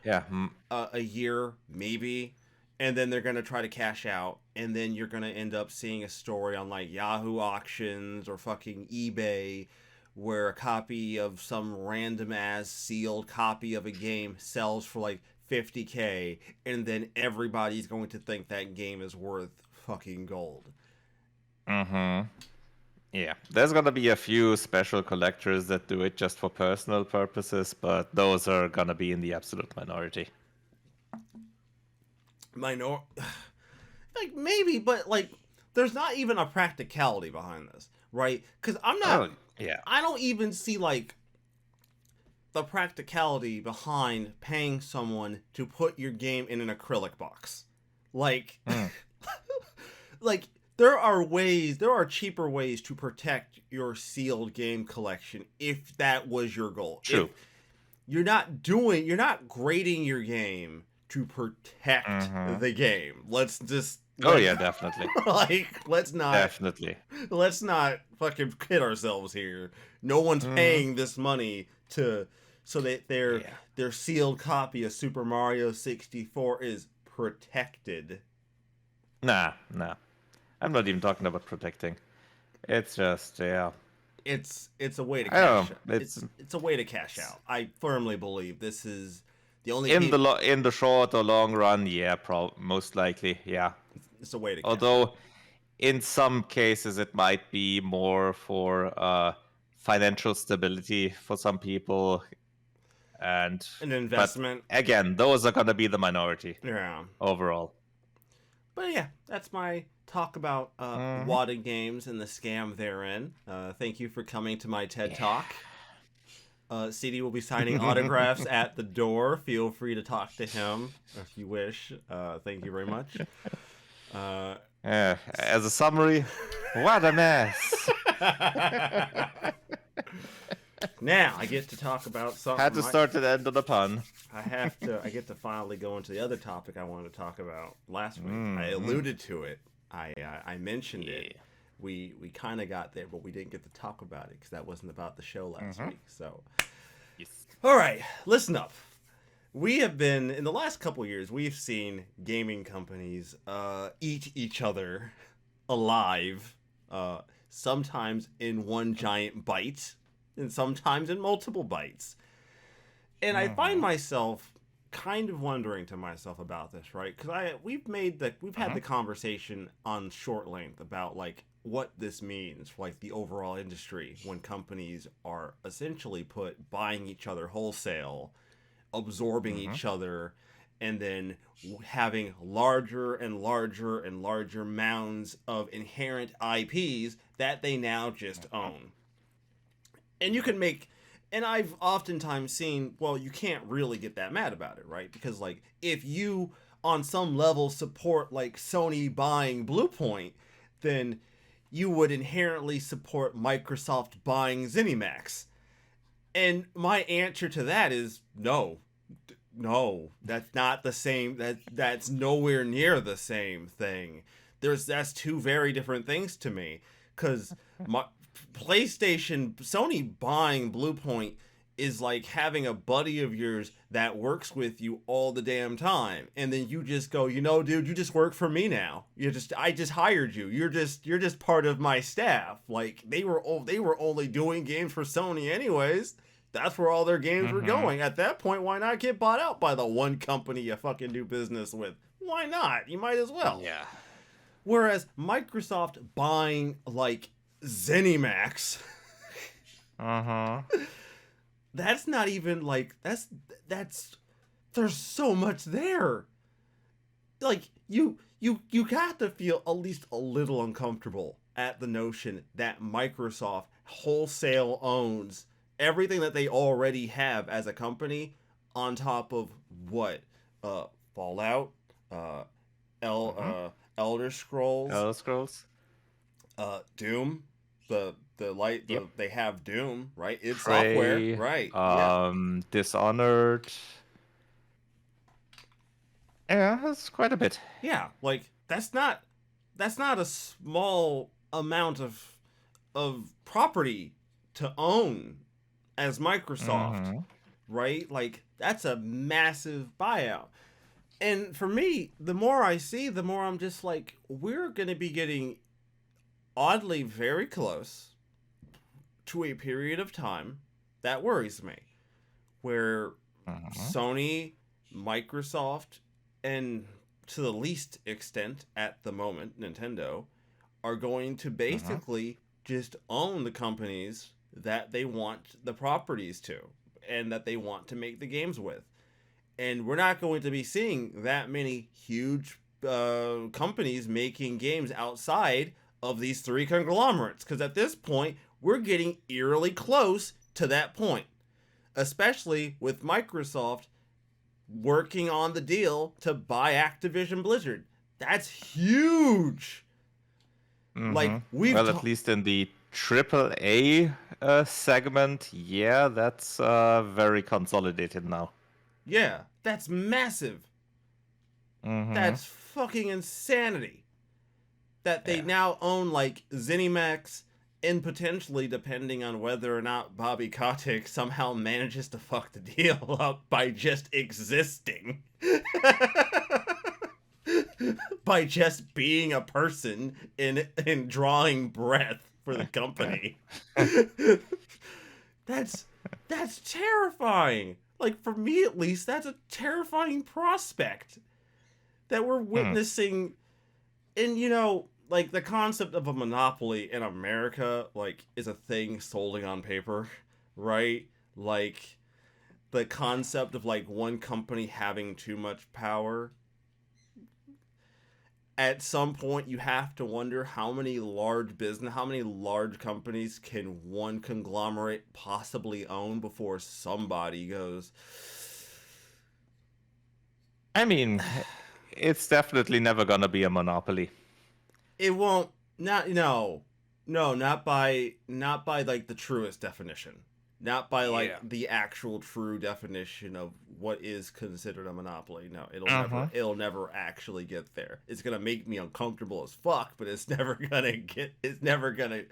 [SPEAKER 1] a year, maybe. And then they're going to try to cash out. And then you're going to end up seeing a story on like Yahoo Auctions or fucking eBay where a copy of some random ass sealed copy of a game sells for like 50K, and then everybody's going to think that game is worth fucking gold.
[SPEAKER 2] Mm-hmm. Yeah, there's gonna be a few special collectors that do it just for personal purposes, but those are gonna be in the absolute minority.
[SPEAKER 1] Like maybe, but like there's not even a practicality behind this, right? Because
[SPEAKER 2] Oh, yeah.
[SPEAKER 1] I don't even see like the practicality behind paying someone to put your game in an acrylic box. Like, like there are cheaper ways to protect your sealed game collection if that was your goal.
[SPEAKER 2] True.
[SPEAKER 1] If you're not grading your game to protect the game. Let's
[SPEAKER 2] Definitely.
[SPEAKER 1] like let's not fucking kid ourselves here. No one's paying this money so that their sealed copy of Super Mario 64 is protected.
[SPEAKER 2] Nah. I'm not even talking about protecting. It's just, yeah.
[SPEAKER 1] It's a way to
[SPEAKER 2] I don't
[SPEAKER 1] cash
[SPEAKER 2] know.
[SPEAKER 1] out. It's a way to cash out. I firmly believe this is the only
[SPEAKER 2] In the short or long run, yeah, most likely, yeah.
[SPEAKER 1] It's a way to cash
[SPEAKER 2] Although
[SPEAKER 1] out.
[SPEAKER 2] in some cases it might be more for financial stability for some people, and
[SPEAKER 1] An investment.
[SPEAKER 2] But again, those are gonna be the minority.
[SPEAKER 1] Yeah.
[SPEAKER 2] Overall.
[SPEAKER 1] But yeah, that's my talk about wadded games and the scam therein. Thank you for coming to my TED Talk. CD will be signing autographs at the door. Feel free to talk to him if you wish. Thank you very much.
[SPEAKER 2] As a summary, what a mess.
[SPEAKER 1] Now I get to talk about something.
[SPEAKER 2] Had to start at the end of the pun.
[SPEAKER 1] I get to finally go into the other topic I wanted to talk about last week. I alluded to it. I mentioned it. We kind of got there, but we didn't get to talk about it because that wasn't about the show last week. So,
[SPEAKER 2] yes.
[SPEAKER 1] All right, listen up. We have been in the last couple years. We've seen gaming companies eat each other alive. Sometimes in one giant bite, and sometimes in multiple bites. And I find myself kind of wondering to myself about this, right? Because we've had the conversation on short length about like what this means for like the overall industry when companies are essentially buying each other wholesale, absorbing each other, and then having larger and larger and larger mounds of inherent IPs that they now just own. And you can make, and I've oftentimes seen, well, you can't really get that mad about it, right? Because like if you on some level support like Sony buying Bluepoint, then you would inherently support Microsoft buying ZeniMax. And my answer to that is no, that's not the same. That's nowhere near the same thing. That's two very different things to me. Because my Sony buying Bluepoint is like having a buddy of yours that works with you all the damn time, and then you just go, dude, you just work for me now. I just hired you. You're just part of my staff. Like they were only doing games for Sony anyways. That's where all their games were going. At that point, why not get bought out by the one company you fucking do business with? Why not? You might as well.
[SPEAKER 2] Yeah.
[SPEAKER 1] Whereas Microsoft buying like ZeniMax, that's not even like that's there's so much there. Like you got to feel at least a little uncomfortable at the notion that Microsoft wholesale owns everything that they already have as a company on top of what Fallout, Elder Scrolls, Doom, they have Doom, right? It's
[SPEAKER 2] Prey,
[SPEAKER 1] software, right?
[SPEAKER 2] Dishonored. Yeah, that's quite a bit.
[SPEAKER 1] Yeah, like that's not a small amount of property to own as Microsoft, right? Like that's a massive buyout. And for me, the more I see, the more I'm just like, we're going to be getting oddly very close to a period of time that worries me, where Sony, Microsoft, and to the least extent at the moment, Nintendo, are going to basically just own the companies that they want the properties to and that they want to make the games with. And we're not going to be seeing that many huge companies making games outside of these three conglomerates, because at this point, we're getting eerily close to that point, especially with Microsoft working on the deal to buy Activision Blizzard. That's huge. Like,
[SPEAKER 2] at least in the AAA segment, yeah, that's very consolidated now.
[SPEAKER 1] Yeah, that's massive. That's fucking insanity. That they now own, like, ZeniMax, and potentially, depending on whether or not Bobby Kotick somehow manages to fuck the deal up by just existing. By just being a person and drawing breath for the company. That's terrifying. Like, for me at least, that's a terrifying prospect that we're witnessing. And, you know, like, the concept of a monopoly in America, like, is a thing solely on paper, right? Like, the concept of, like, one company having too much power. At some point, you have to wonder how many large companies can one conglomerate possibly own before somebody goes.
[SPEAKER 2] I mean, it's definitely never gonna be a monopoly.
[SPEAKER 1] It won't. Not by like the truest definition. Not by like the actual true definition of what is considered a monopoly. No, it'll never actually get there. It's gonna make me uncomfortable as fuck, but it's never gonna be
[SPEAKER 2] Naturally.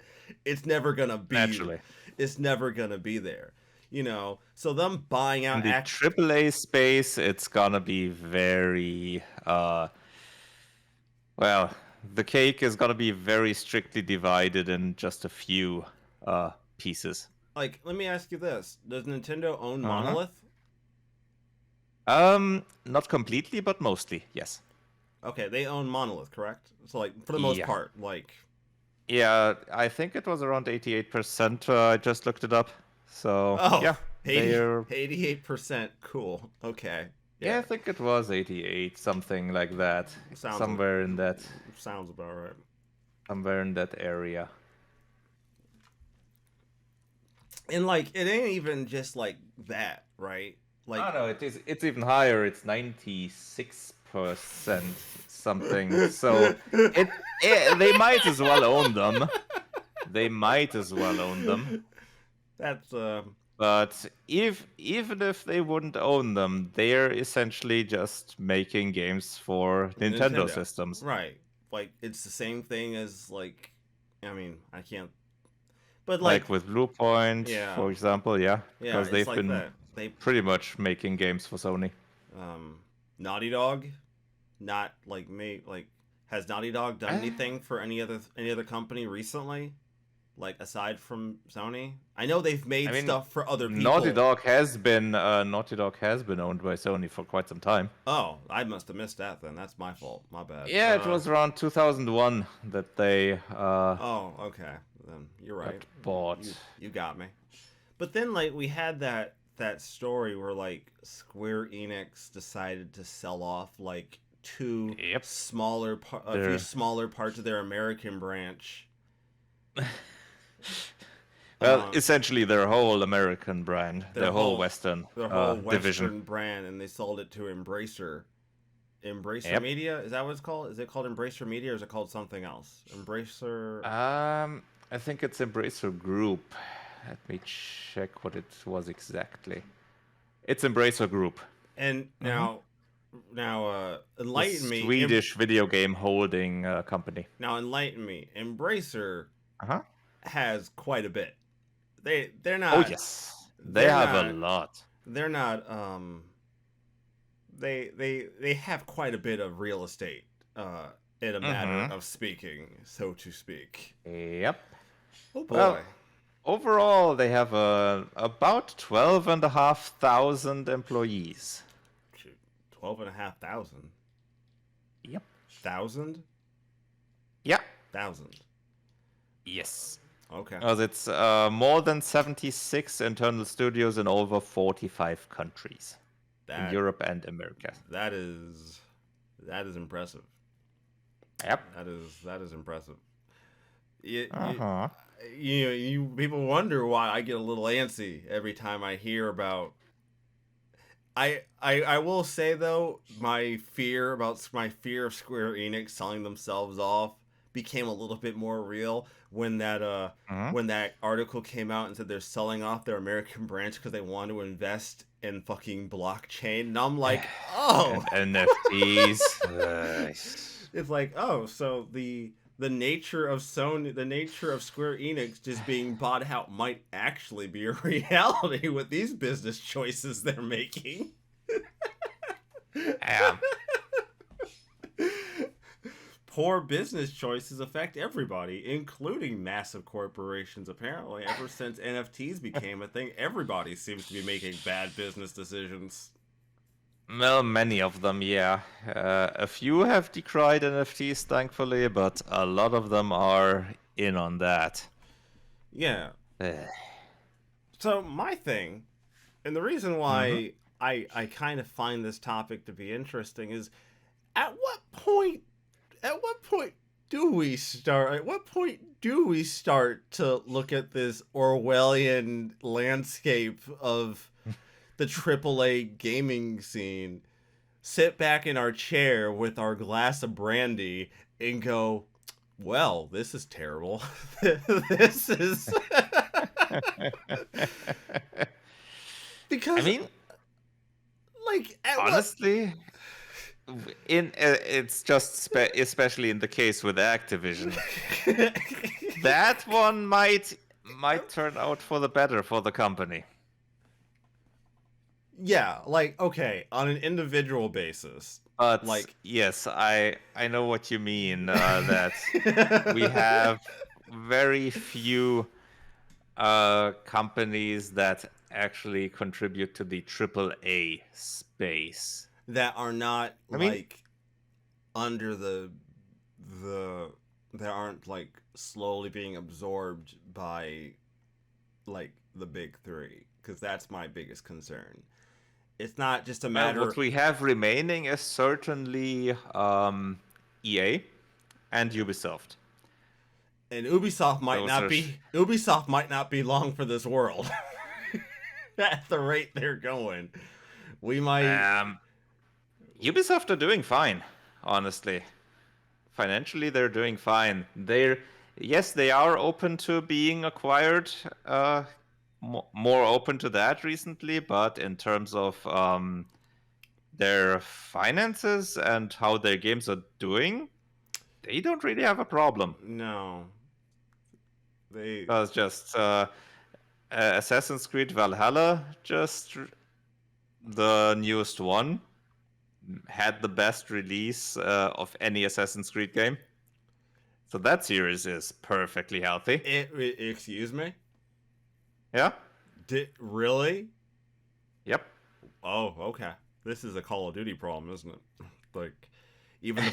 [SPEAKER 1] It's never gonna be there. You know, so them buying out
[SPEAKER 2] in the AAA space, it's gonna be very well, the cake is gonna be very strictly divided in just a few pieces.
[SPEAKER 1] Like, let me ask you this: does Nintendo own Monolith?
[SPEAKER 2] Not completely, but mostly, yes.
[SPEAKER 1] Okay, they own Monolith, correct? So, like, for the most part, like.
[SPEAKER 2] Yeah, I think it was around 88%. I just looked it up. So, yeah.
[SPEAKER 1] 88%. Cool. Okay.
[SPEAKER 2] Yeah, I think it was 88, something like that. Somewhere in that.
[SPEAKER 1] Sounds about right.
[SPEAKER 2] Somewhere in that area.
[SPEAKER 1] And, like, it ain't even just like that, right? Like,
[SPEAKER 2] no, it's even higher. It's 96% something. So they might as well own them.
[SPEAKER 1] That's
[SPEAKER 2] But even if they wouldn't own them, they're essentially just making games for Nintendo systems.
[SPEAKER 1] Right. Like, it's the same thing as, like, I mean, I can't. But
[SPEAKER 2] like with Blue Point, for example, because they've been pretty much making games for Sony.
[SPEAKER 1] Naughty Dog, not like me. Like, has Naughty Dog done anything for any other company recently? Like, aside from Sony, I know they've made stuff for other people.
[SPEAKER 2] Naughty Dog has been owned by Sony for quite some time.
[SPEAKER 1] Oh, I must have missed that then. That's my fault. My bad.
[SPEAKER 2] Yeah, it was around 2001 that they.
[SPEAKER 1] Oh, okay. Then you're right.
[SPEAKER 2] Bought.
[SPEAKER 1] You got me. But then, like, we had that story where, like, Square Enix decided to sell off like two smaller few smaller parts of their American branch.
[SPEAKER 2] Well, essentially their whole American brand, their whole Western division
[SPEAKER 1] brand, and they sold it to Embracer. Embracer Media, is that what it's called? Is it called Embracer Media, or is it called something else? Embracer.
[SPEAKER 2] I think it's Embracer Group. Let me check what it was exactly. It's Embracer Group.
[SPEAKER 1] And now, enlighten me.
[SPEAKER 2] Swedish video game holding company.
[SPEAKER 1] Now, enlighten me. Embracer has quite a bit. They're not.
[SPEAKER 2] Oh yes, they have a lot.
[SPEAKER 1] They're not. They have quite a bit of real estate. In a matter of speaking, so to speak.
[SPEAKER 2] Yep.
[SPEAKER 1] Oh boy.
[SPEAKER 2] Well, overall, they have about 12,500 employees.
[SPEAKER 1] 12,500.
[SPEAKER 2] Yep.
[SPEAKER 1] 1,000?
[SPEAKER 2] Yeah.
[SPEAKER 1] 1,000.
[SPEAKER 2] Yes.
[SPEAKER 1] Okay.
[SPEAKER 2] Because it's more than 76 internal studios in over 45 countries in Europe and America.
[SPEAKER 1] That is impressive.
[SPEAKER 2] Yep.
[SPEAKER 1] That is impressive. You people wonder why I get a little antsy every time I hear about. I will say though, my fear of Square Enix selling themselves off became a little bit more real when that article came out and said they're selling off their American branch because they want to invest in fucking blockchain, and I'm like, oh,
[SPEAKER 2] and NFTs.
[SPEAKER 1] It's like, oh, so the nature of Square Enix just being bought out might actually be a reality with these business choices they're making.
[SPEAKER 2] Yeah.
[SPEAKER 1] Poor business choices affect everybody, including massive corporations. Apparently, ever since NFTs became a thing, everybody seems to be making bad business decisions.
[SPEAKER 2] Well, many of them, yeah. A few have decried NFTs, thankfully, but a lot of them are in on that.
[SPEAKER 1] Yeah. So my thing, and the reason why I kind of find this topic to be interesting is, at what point do we start? At what point do we start to look at this Orwellian landscape of the AAA gaming scene, sit back in our chair with our glass of brandy, and go, well, this is terrible. This is because,
[SPEAKER 2] I mean,
[SPEAKER 1] like,
[SPEAKER 2] honestly, it's just especially in the case with Activision, that one might turn out for the better for the company.
[SPEAKER 1] Yeah, like, okay, on an individual basis.
[SPEAKER 2] But
[SPEAKER 1] like,
[SPEAKER 2] yes, I know what you mean. That we have very few companies that actually contribute to the AAA space
[SPEAKER 1] that are not under the that aren't like slowly being absorbed by like the big three, because that's my biggest concern. It's not just a matter.
[SPEAKER 2] What we have remaining is certainly EA and Ubisoft.
[SPEAKER 1] And Ubisoft might not be long for this world. At the rate they're going, we might.
[SPEAKER 2] Ubisoft are doing fine, honestly. Financially, they're doing fine. Yes, they are open to being acquired. More open to that recently, but in terms of their finances and how their games are doing, they don't really have a problem.
[SPEAKER 1] No.
[SPEAKER 2] Because just Assassin's Creed Valhalla, just the newest one, had the best release of any Assassin's Creed game. So that series is perfectly healthy.
[SPEAKER 1] Excuse me?
[SPEAKER 2] Yeah?
[SPEAKER 1] Really?
[SPEAKER 2] Yep.
[SPEAKER 1] Oh, okay. This is a Call of Duty problem, isn't it? Like, even the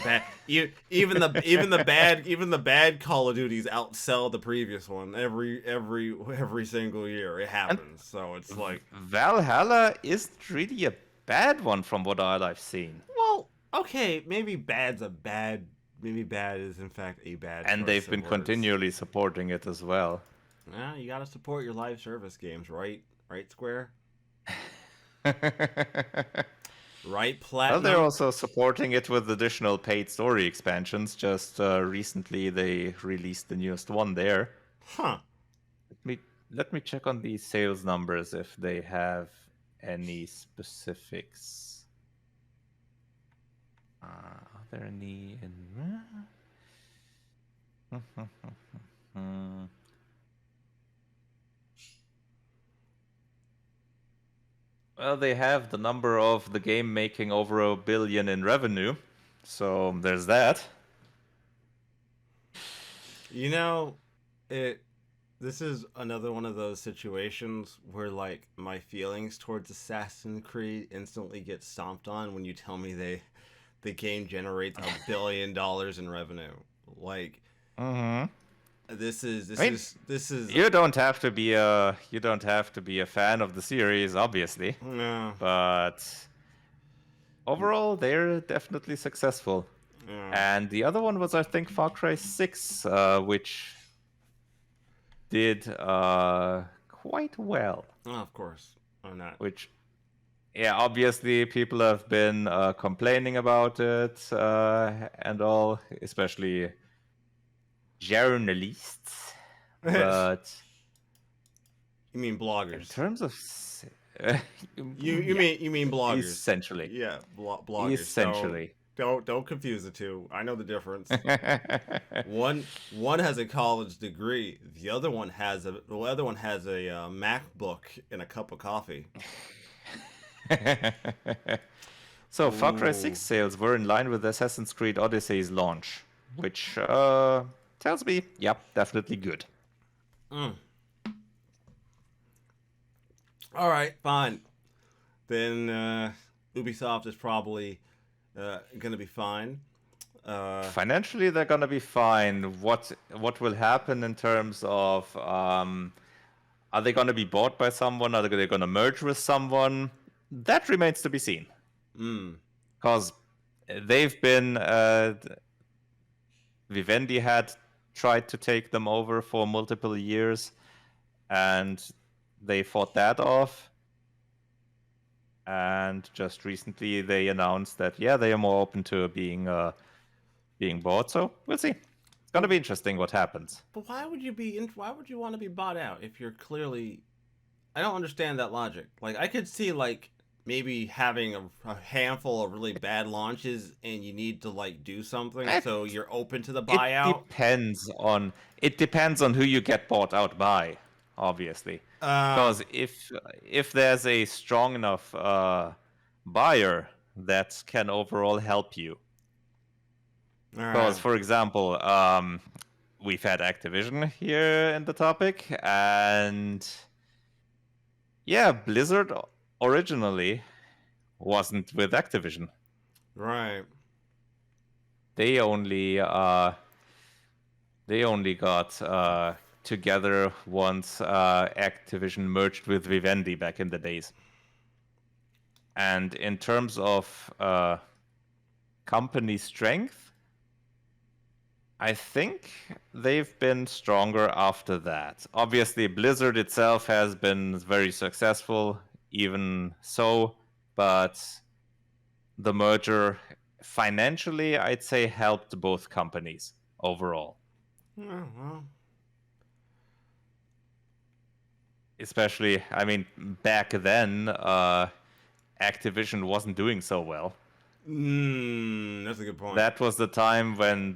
[SPEAKER 1] bad Call of Duties outsell the previous one every single year. It happens. So it's like,
[SPEAKER 2] Valhalla isn't really a bad one from what I've seen.
[SPEAKER 1] Well, okay, maybe bad is in fact a bad.
[SPEAKER 2] And they've been continually supporting it as well.
[SPEAKER 1] Yeah, you gotta support your live service games, right? Right, Square? Right, Platinum?
[SPEAKER 2] Well, they're also supporting it with additional paid story expansions. Just recently, they released the newest one there.
[SPEAKER 1] Huh.
[SPEAKER 2] Let me check on the sales numbers if they have any specifics. Are there any in... Well, they have the number of the game making over $1 billion in revenue, so there's that.
[SPEAKER 1] You know, this is another one of those situations where like my feelings towards Assassin's Creed instantly get stomped on when you tell me the game generates $1 billion in revenue. Like
[SPEAKER 2] Mm-hmm.
[SPEAKER 1] this is
[SPEAKER 2] I
[SPEAKER 1] this
[SPEAKER 2] mean,
[SPEAKER 1] is this is
[SPEAKER 2] you don't have to be a fan of the series, obviously,
[SPEAKER 1] no,
[SPEAKER 2] but overall, they're definitely successful.
[SPEAKER 1] yeah.
[SPEAKER 2] And the other one was, I think, Far Cry 6, which did quite well.
[SPEAKER 1] Oh, of course. Why not?
[SPEAKER 2] Which, yeah, obviously people have been complaining about it and all, especially journalists. But
[SPEAKER 1] You mean
[SPEAKER 2] in
[SPEAKER 1] bloggers?
[SPEAKER 2] terms of,
[SPEAKER 1] You
[SPEAKER 2] yeah,
[SPEAKER 1] mean bloggers?
[SPEAKER 2] essentially,
[SPEAKER 1] Yeah, bloggers.
[SPEAKER 2] essentially.
[SPEAKER 1] Don't confuse the two. I know the difference. One has a college degree. The other one has a MacBook and a cup of coffee.
[SPEAKER 2] So, Far Cry
[SPEAKER 1] Ooh.
[SPEAKER 2] 6 sales were in line with Assassin's Creed Odyssey's launch, which tells me, yep, definitely good.
[SPEAKER 1] Mm. All right, fine. Then Ubisoft is probably gonna be fine.
[SPEAKER 2] Financially, they're gonna be fine. What will happen in terms of are they gonna be bought by someone? Are they gonna merge with someone? That remains to be seen.
[SPEAKER 1] Mm.
[SPEAKER 2] Because they've been Vivendi had tried to take them over for multiple years, and they fought that off. And just recently, they announced that they are more open to being bought. So we'll see. It's gonna be interesting what happens.
[SPEAKER 1] But why would you want to be bought out if you're clearly? I don't understand that logic. Like I could see like maybe having a handful of really bad launches and you need to like do something,
[SPEAKER 2] It,
[SPEAKER 1] so you're open to the
[SPEAKER 2] it
[SPEAKER 1] buyout.
[SPEAKER 2] depends on who you get bought out by, obviously.
[SPEAKER 1] Uh,
[SPEAKER 2] Because if there's a strong enough buyer that can overall help you.
[SPEAKER 1] all right.
[SPEAKER 2] Because, for example, we've had Activision here in the topic, and yeah, Blizzard originally wasn't with Activision.
[SPEAKER 1] Right.
[SPEAKER 2] They only got together once Activision merged with Vivendi back in the days. And in terms of company strength, I think they've been stronger after that. Obviously, Blizzard itself has been very successful, even so, but the merger financially, I'd say, helped both companies overall.
[SPEAKER 1] Oh, well.
[SPEAKER 2] Especially, I mean, back then, Activision wasn't doing so well.
[SPEAKER 1] That's a good point.
[SPEAKER 2] That was the time when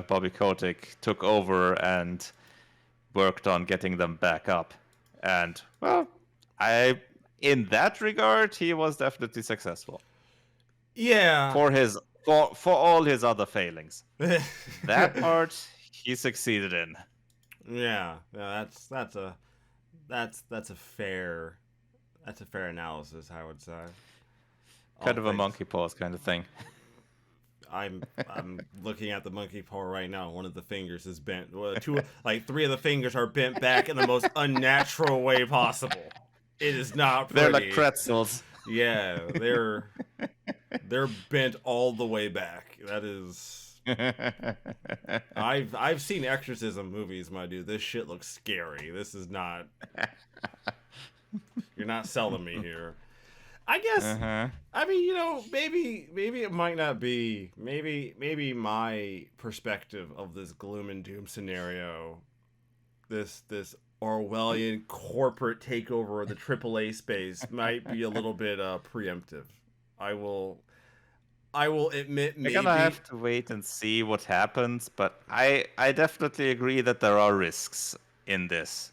[SPEAKER 2] Bobby Kotick took over and worked on getting them back up. And well, in that regard, he was definitely successful.
[SPEAKER 1] Yeah.
[SPEAKER 2] For all his other failings. That part he succeeded in.
[SPEAKER 1] Yeah. That's a fair analysis, I would say.
[SPEAKER 2] Kind
[SPEAKER 1] All
[SPEAKER 2] of a
[SPEAKER 1] things.
[SPEAKER 2] monkey paws kind of thing.
[SPEAKER 1] I'm looking at the monkey paw right now. One of the fingers is bent. Well, three of the fingers are bent back in the most unnatural way possible. It is not pretty.
[SPEAKER 2] They're like pretzels.
[SPEAKER 1] Yeah, they're bent all the way back. That is. I've seen exorcism movies, my dude. This shit looks scary. This is not. You're not selling me here. I guess. I mean, maybe it might not be. Maybe my perspective of this gloom and doom scenario, this Orwellian corporate takeover of the AAA space, might be a little bit preemptive. I will admit maybe.
[SPEAKER 2] We're gonna have to wait and see what happens, but I definitely agree that there are risks in this.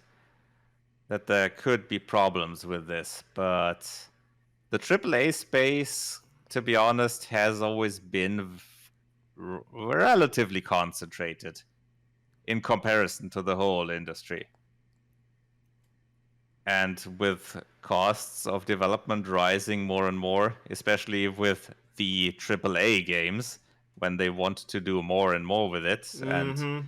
[SPEAKER 2] That there could be problems with this, but the AAA space, to be honest, has always been relatively concentrated. in comparison to the whole industry. And with costs of development rising more and more, especially with the AAA games, when they want to do more and more with it and
[SPEAKER 1] Mm-hmm.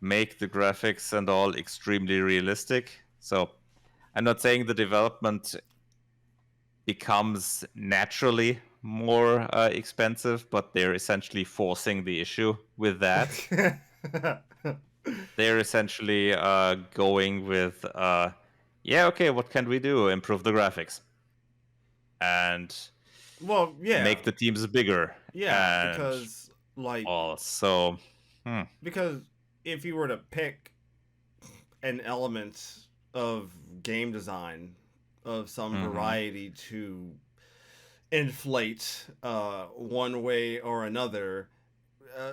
[SPEAKER 2] make the graphics and all extremely realistic. So I'm not saying the development becomes naturally more expensive, but they're essentially forcing the issue with that. They're essentially going with, yeah, okay, what can we do? Improve the graphics and
[SPEAKER 1] Well, yeah.
[SPEAKER 2] make the teams bigger.
[SPEAKER 1] Yeah,
[SPEAKER 2] And
[SPEAKER 1] because like
[SPEAKER 2] also,
[SPEAKER 1] because if you were to pick an element of game design of some variety to inflate one way or another,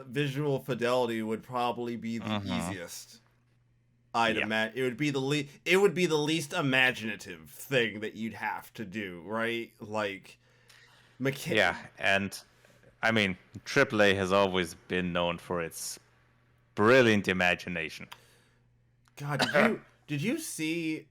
[SPEAKER 1] visual fidelity would probably be the easiest. I'd imagine it would be the least imaginative thing that you'd have to do, right? Like,
[SPEAKER 2] yeah, and I mean, AAA has always been known for its brilliant imagination.
[SPEAKER 1] God, did you see?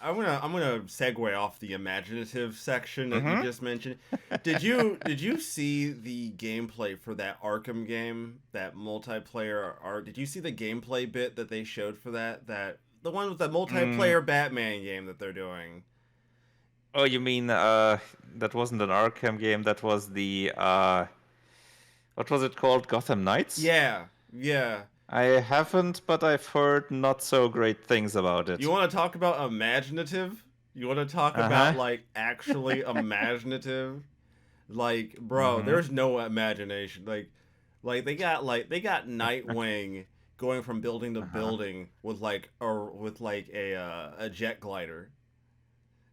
[SPEAKER 1] I'm gonna segue off the imaginative section that you just mentioned. Did you see the gameplay for that Arkham game, that multiplayer art? Did you see the gameplay bit that they showed for that the one with the multiplayer Batman game that they're doing?
[SPEAKER 2] Oh, you mean that wasn't an Arkham game? That was the what was it called? Gotham Knights?
[SPEAKER 1] Yeah, yeah.
[SPEAKER 2] I haven't, but I've heard not so great things about it.
[SPEAKER 1] You want to talk about imaginative? You want to talk about like actually imaginative? Like, bro, there's no imagination. Like they got Nightwing going from building to building with a jet glider.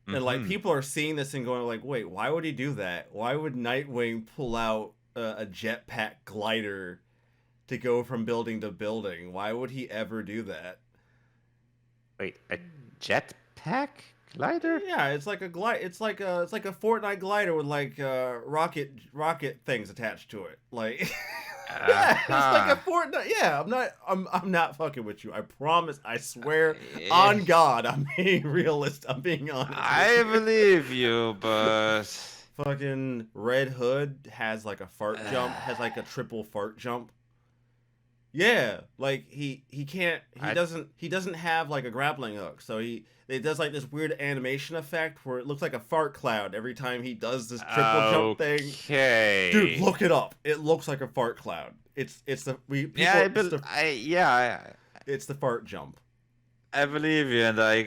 [SPEAKER 1] And like people are seeing this and going like, "Wait, why would he do that? Why would Nightwing pull out a jetpack glider to go from building to building? Why would he ever do that?"
[SPEAKER 2] Wait, a jetpack glider?
[SPEAKER 1] Yeah, it's like a glide. It's like a Fortnite glider with like rocket things attached to it. Like, yeah, it's like a Fortnite. Yeah, I'm not fucking with you. I promise. I swear on God, I'm being realist. I'm being honest.
[SPEAKER 2] I believe you, but
[SPEAKER 1] fucking Red Hood has like a fart jump. Has like a triple fart jump. Yeah, like he doesn't have like a grappling hook, so it does like this weird animation effect where it looks like a fart cloud every time he does this triple jump thing.
[SPEAKER 2] Okay,
[SPEAKER 1] dude, look it up. It looks like a fart cloud. It's the it's the fart jump.
[SPEAKER 2] I believe you, and I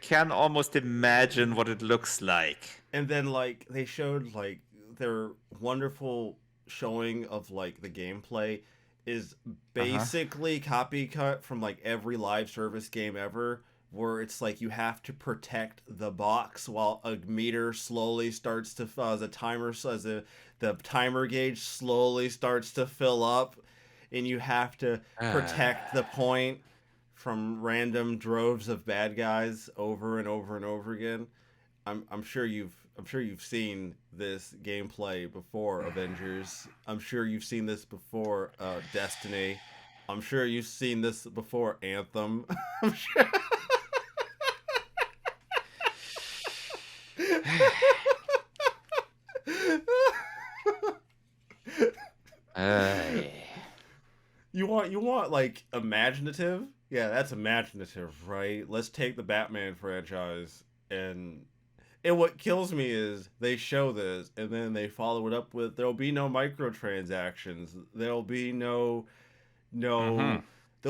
[SPEAKER 2] can almost imagine what it looks like.
[SPEAKER 1] And then like they showed like their wonderful showing of like the gameplay is basically copy cut from like every live service game ever, where it's like you have to protect the box while a meter slowly starts to as the timer gauge slowly starts to fill up, and you have to protect the point from random droves of bad guys over and over and over again. I'm sure you've seen this gameplay before, Avengers. I'm sure you've seen this before, Destiny. I'm sure you've seen this before, Anthem. I'm sure. You want like imaginative? Yeah, that's imaginative, right? Let's take the Batman franchise and what kills me is they show this and then they follow it up with there'll be no microtransactions. There'll be there'll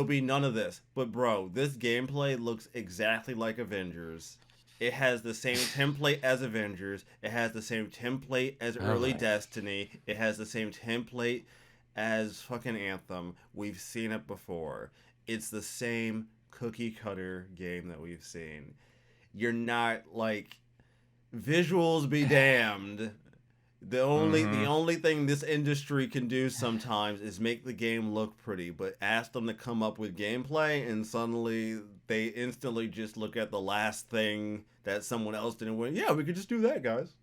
[SPEAKER 1] be none of this. But bro, this gameplay looks exactly like Avengers. It has the same template as Avengers. It has the same template as early Destiny. It has the same template as fucking Anthem. We've seen it before. It's the same cookie cutter game that we've seen. You're not like visuals be damned. The only thing this industry can do sometimes is make the game look pretty, but ask them to come up with gameplay and suddenly they instantly just look at the last thing that someone else did and went, "Yeah, we could just do that, guys.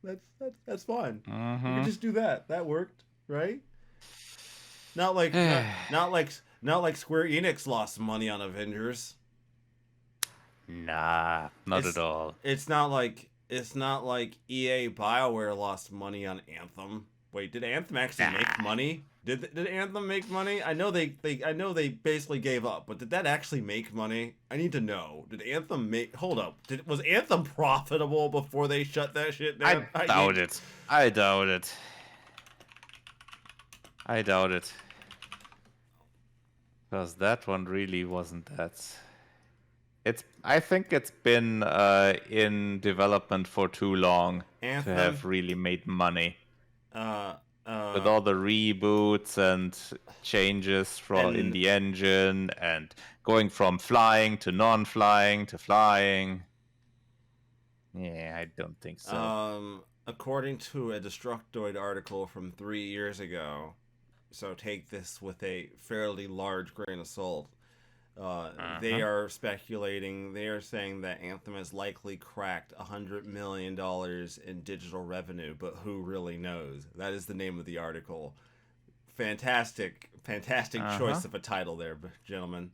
[SPEAKER 1] That's fine. We could just do that. That worked, right?" Not like Not like Square Enix lost money on Avengers.
[SPEAKER 2] Nah, not at
[SPEAKER 1] It's
[SPEAKER 2] all.
[SPEAKER 1] it's not like EA BioWare lost money on Anthem. Wait, did Anthem actually make
[SPEAKER 2] Nah.
[SPEAKER 1] money? Did Anthem make money? I know they basically gave up, but did that actually make money? I need to know. Did Anthem make? Hold up. Was Anthem profitable before they shut that shit down?
[SPEAKER 2] I doubt it. I doubt it. I doubt it. Because that one really wasn't that. I think it's been in development for too long to
[SPEAKER 1] Anthem.
[SPEAKER 2] have really made money.
[SPEAKER 1] Uh.
[SPEAKER 2] With all the reboots and changes in
[SPEAKER 1] And
[SPEAKER 2] the engine and going from flying to non-flying to flying. Yeah, I don't think so.
[SPEAKER 1] according to a Destructoid article from 3 years ago, so take this with a fairly large grain of salt. They
[SPEAKER 2] Uh-huh.
[SPEAKER 1] are speculating. They are saying that Anthem has likely cracked $100 million in digital revenue, but who really knows? That is the name of the article. Fantastic, fantastic
[SPEAKER 2] Uh-huh.
[SPEAKER 1] choice of a title there, gentlemen.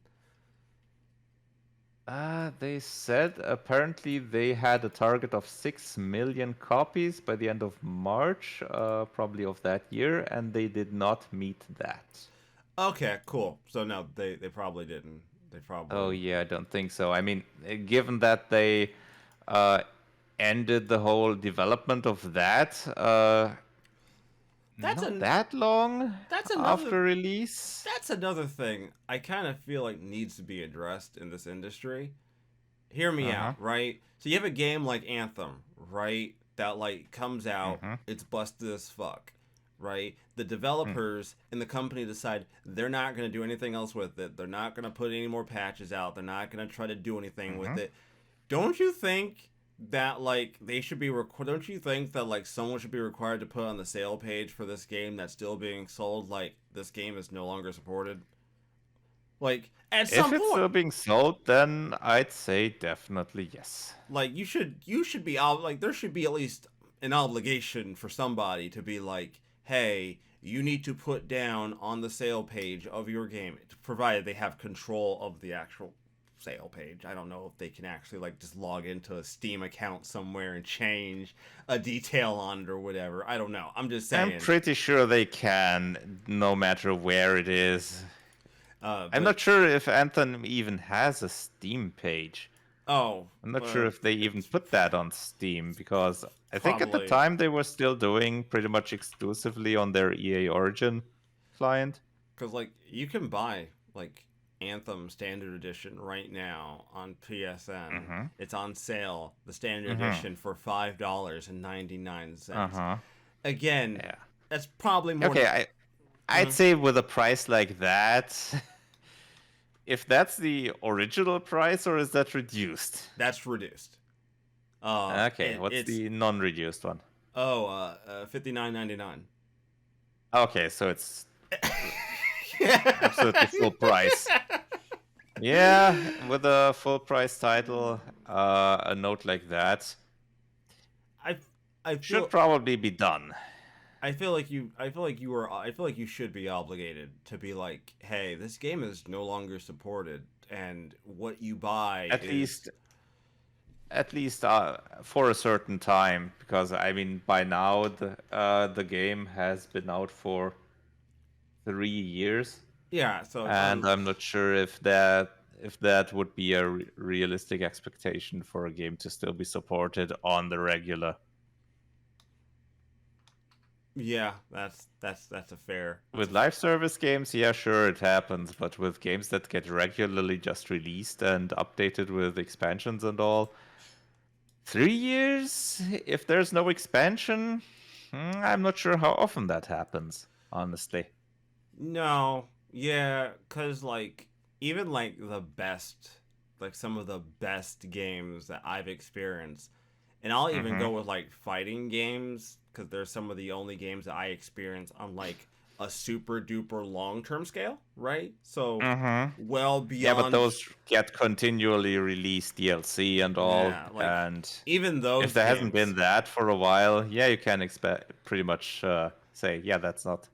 [SPEAKER 2] They said apparently they had a target of 6 million copies by the end of March, probably of that year, and they did not meet that.
[SPEAKER 1] Okay, cool. So no, they probably didn't. They
[SPEAKER 2] Oh
[SPEAKER 1] probably.
[SPEAKER 2] yeah, I don't think so. I mean, given that they uh, ended the whole development of that
[SPEAKER 1] That's
[SPEAKER 2] not
[SPEAKER 1] a
[SPEAKER 2] that long
[SPEAKER 1] that's another
[SPEAKER 2] after release.
[SPEAKER 1] that's another thing I kind of feel like needs to be addressed in this industry. Hear me
[SPEAKER 2] Uh-huh.
[SPEAKER 1] out, right? So you have a game like Anthem, right? That like comes out,
[SPEAKER 2] Mm-hmm.
[SPEAKER 1] it's busted as fuck, right? The
[SPEAKER 2] Mm.
[SPEAKER 1] developers and the company decide they're not going to do anything else with it. They're not going to put any more patches out. They're not going to try to do anything with
[SPEAKER 2] Mm-hmm.
[SPEAKER 1] it. Don't you think that like they should be don't you think that like someone should be required to put on the sale page for this game that's still being sold like this game is no longer supported? Like at
[SPEAKER 2] If
[SPEAKER 1] some
[SPEAKER 2] it's
[SPEAKER 1] point,
[SPEAKER 2] still being sold, then I'd say definitely yes.
[SPEAKER 1] like you should be out like there should be at least an obligation for somebody to be like, hey, you need to put down on the sale page of your game, provided they have control of the actual sale page. I don't know if they can actually like just log into a Steam account somewhere and change a detail on it or whatever. I don't know. I'm just
[SPEAKER 2] I'm
[SPEAKER 1] saying.
[SPEAKER 2] pretty sure they can, no matter where it is. I'm
[SPEAKER 1] But
[SPEAKER 2] not sure if Anthem even has a Steam page.
[SPEAKER 1] oh,
[SPEAKER 2] I'm not sure if they even
[SPEAKER 1] it's
[SPEAKER 2] put that on Steam because I think at the
[SPEAKER 1] probably
[SPEAKER 2] time they were still doing pretty much exclusively on their EA Origin client.
[SPEAKER 1] because like you can buy like Anthem Standard Edition right now on PSN.
[SPEAKER 2] Mm-hmm.
[SPEAKER 1] It's on sale, the Standard
[SPEAKER 2] Mm-hmm.
[SPEAKER 1] Edition for $5.99.
[SPEAKER 2] Uh-huh.
[SPEAKER 1] Again,
[SPEAKER 2] Yeah.
[SPEAKER 1] that's probably more.
[SPEAKER 2] Okay, I'd
[SPEAKER 1] Mhm.
[SPEAKER 2] say with a price like that, if that's the original price or is that reduced?
[SPEAKER 1] That's reduced.
[SPEAKER 2] Okay, what's
[SPEAKER 1] It's
[SPEAKER 2] the non-reduced one?
[SPEAKER 1] 59.99.
[SPEAKER 2] Okay, so it's absolutely full price. Yeah, with a full price title, a note like that
[SPEAKER 1] I I
[SPEAKER 2] should
[SPEAKER 1] feel
[SPEAKER 2] probably be done.
[SPEAKER 1] I feel like you should be obligated to be like, hey, this game is no longer supported, and what you buy
[SPEAKER 2] At
[SPEAKER 1] is
[SPEAKER 2] least, at least for a certain time, because I mean, by now the game has been out for 3 years,
[SPEAKER 1] yeah. So it's
[SPEAKER 2] and
[SPEAKER 1] on.
[SPEAKER 2] I'm not sure if that would be a realistic expectation for a game to still be supported on the regular.
[SPEAKER 1] Yeah, that's a fair. That's
[SPEAKER 2] With
[SPEAKER 1] a
[SPEAKER 2] live service games, yeah, sure, it happens, but with games that get regularly just released and updated with expansions and all, 3 years? If there's no expansion, I'm not sure how often that happens, honestly.
[SPEAKER 1] no. Yeah, cause like even like the best, like some of the best games that I've experienced, and I'll even
[SPEAKER 2] Mm-hmm.
[SPEAKER 1] go with like fighting games because they're some of the only games that I experience on like a super duper long term scale, right? So
[SPEAKER 2] Mm-hmm.
[SPEAKER 1] well
[SPEAKER 2] Yeah, but
[SPEAKER 1] beyond.
[SPEAKER 2] those get continually released DLC and all,
[SPEAKER 1] Yeah, like
[SPEAKER 2] and
[SPEAKER 1] even
[SPEAKER 2] if
[SPEAKER 1] those
[SPEAKER 2] there hasn't
[SPEAKER 1] games.
[SPEAKER 2] been that for a while, yeah, you can expect pretty much say, yeah, that's not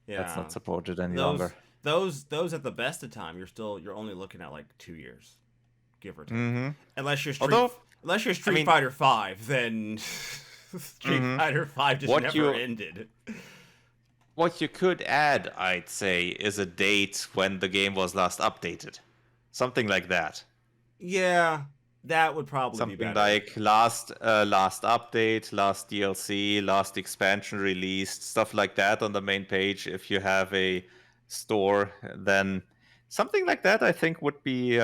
[SPEAKER 1] Yeah,
[SPEAKER 2] supported any
[SPEAKER 1] those
[SPEAKER 2] longer.
[SPEAKER 1] those at the best of time, you're only looking at like 2 years, give or take.
[SPEAKER 2] Mm-hmm.
[SPEAKER 1] Unless you're
[SPEAKER 2] Although,
[SPEAKER 1] Street
[SPEAKER 2] I mean,
[SPEAKER 1] Fighter Five, then Street
[SPEAKER 2] mhm.
[SPEAKER 1] Fighter Five just
[SPEAKER 2] what
[SPEAKER 1] never
[SPEAKER 2] you
[SPEAKER 1] ended.
[SPEAKER 2] what you could add, I'd say, is a date when the game was last updated, something like that.
[SPEAKER 1] Yeah, that would probably be
[SPEAKER 2] Something
[SPEAKER 1] better.
[SPEAKER 2] like last update, last DLC, last expansion released, stuff like that on the main page. If you have a store, then something like that, I think, would be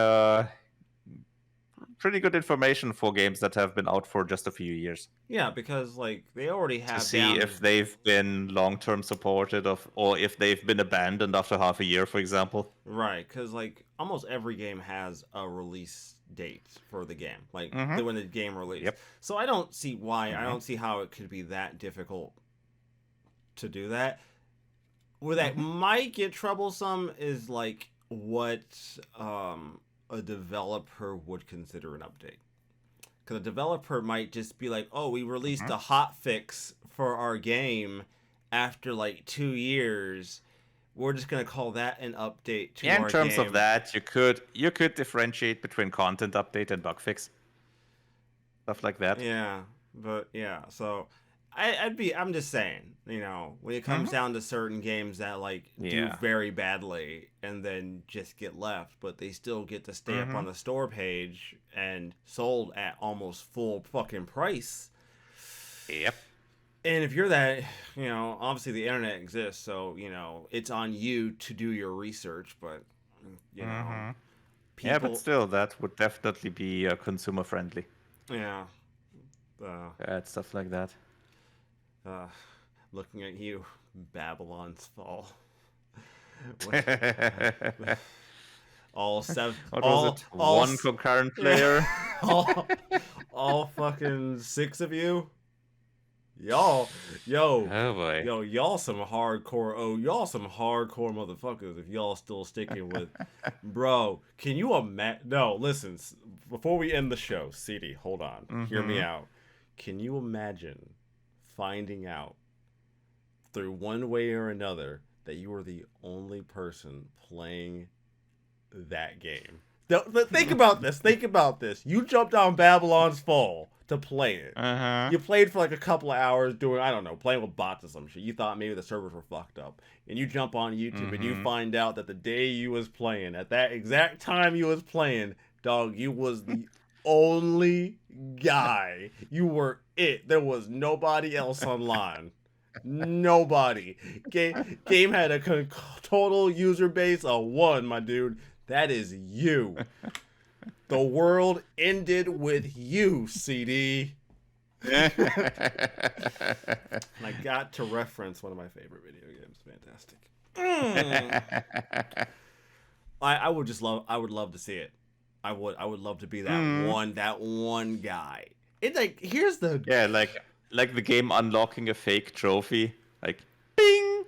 [SPEAKER 2] pretty good information for games that have been out for just a few years.
[SPEAKER 1] Yeah, because like they already
[SPEAKER 2] To
[SPEAKER 1] have
[SPEAKER 2] see
[SPEAKER 1] down
[SPEAKER 2] if they've been long-term supported or if they've been abandoned after half a year, for example.
[SPEAKER 1] right, because like almost every game has a release date for the game, like
[SPEAKER 2] Mm-hmm.
[SPEAKER 1] when the game released.
[SPEAKER 2] Yep.
[SPEAKER 1] So I don't see why. I
[SPEAKER 2] Mm-hmm.
[SPEAKER 1] don't see how it could be that difficult to do that. Where that
[SPEAKER 2] Mm-hmm.
[SPEAKER 1] might get troublesome is like what a developer would consider an update. Because a developer might just be like, "Oh, we released
[SPEAKER 2] Mm-hmm.
[SPEAKER 1] a hot fix for our game after like 2 years. We're just gonna call that an update to
[SPEAKER 2] Yeah, in
[SPEAKER 1] our
[SPEAKER 2] terms
[SPEAKER 1] game."
[SPEAKER 2] of that, you could differentiate between content update and bug fix, stuff like that.
[SPEAKER 1] Yeah, but yeah, so I'm just saying, when it comes
[SPEAKER 2] Mm-hmm.
[SPEAKER 1] down to certain games that like do
[SPEAKER 2] Yeah.
[SPEAKER 1] very badly and then just get left, but they still get to stay up
[SPEAKER 2] Mm-hmm.
[SPEAKER 1] on the store page and sold at almost full fucking price.
[SPEAKER 2] Yep.
[SPEAKER 1] And if you're that, obviously the internet exists, so it's on you to do your research, but
[SPEAKER 2] Mm-hmm. Yeah, but
[SPEAKER 1] people,
[SPEAKER 2] still, that would definitely be consumer friendly.
[SPEAKER 1] yeah, uh,
[SPEAKER 2] Add stuff like that.
[SPEAKER 1] uh, looking at you, Babylon's Fall.
[SPEAKER 2] What
[SPEAKER 1] All seven,
[SPEAKER 2] was it? One concurrent player?
[SPEAKER 1] all, all fucking six of you, y'all, yo,
[SPEAKER 2] Oh boy.
[SPEAKER 1] y'all some hardcore. Oh, y'all some hardcore motherfuckers. If y'all still sticking with, bro, can you imagine? No, listen. Before we end the show, CD, hold on, hear me
[SPEAKER 2] Mm-hmm.
[SPEAKER 1] out. Can you imagine finding out through one way or another that you were the only person playing that game? Think about this. Think about this. You jumped on Babylon's Fall to play it.
[SPEAKER 2] Uh-huh.
[SPEAKER 1] You played for like a couple of hours doing, I don't know, playing with bots or some shit. You thought maybe the servers were fucked up. And you jump on YouTube and you
[SPEAKER 2] Mm-hmm.
[SPEAKER 1] find out that the day you was playing, at that exact time you was playing, dog, you was the only guy. You were it. There was nobody else online. Nobody. Game had a total user base of 1, my dude. That is you. The world ended with you, CD. And I got to reference one of my favorite video games. Fantastic. I would love to see it. I would love to be that one guy. It like here's the
[SPEAKER 2] Yeah, like the game unlocking a fake trophy. Like, bing!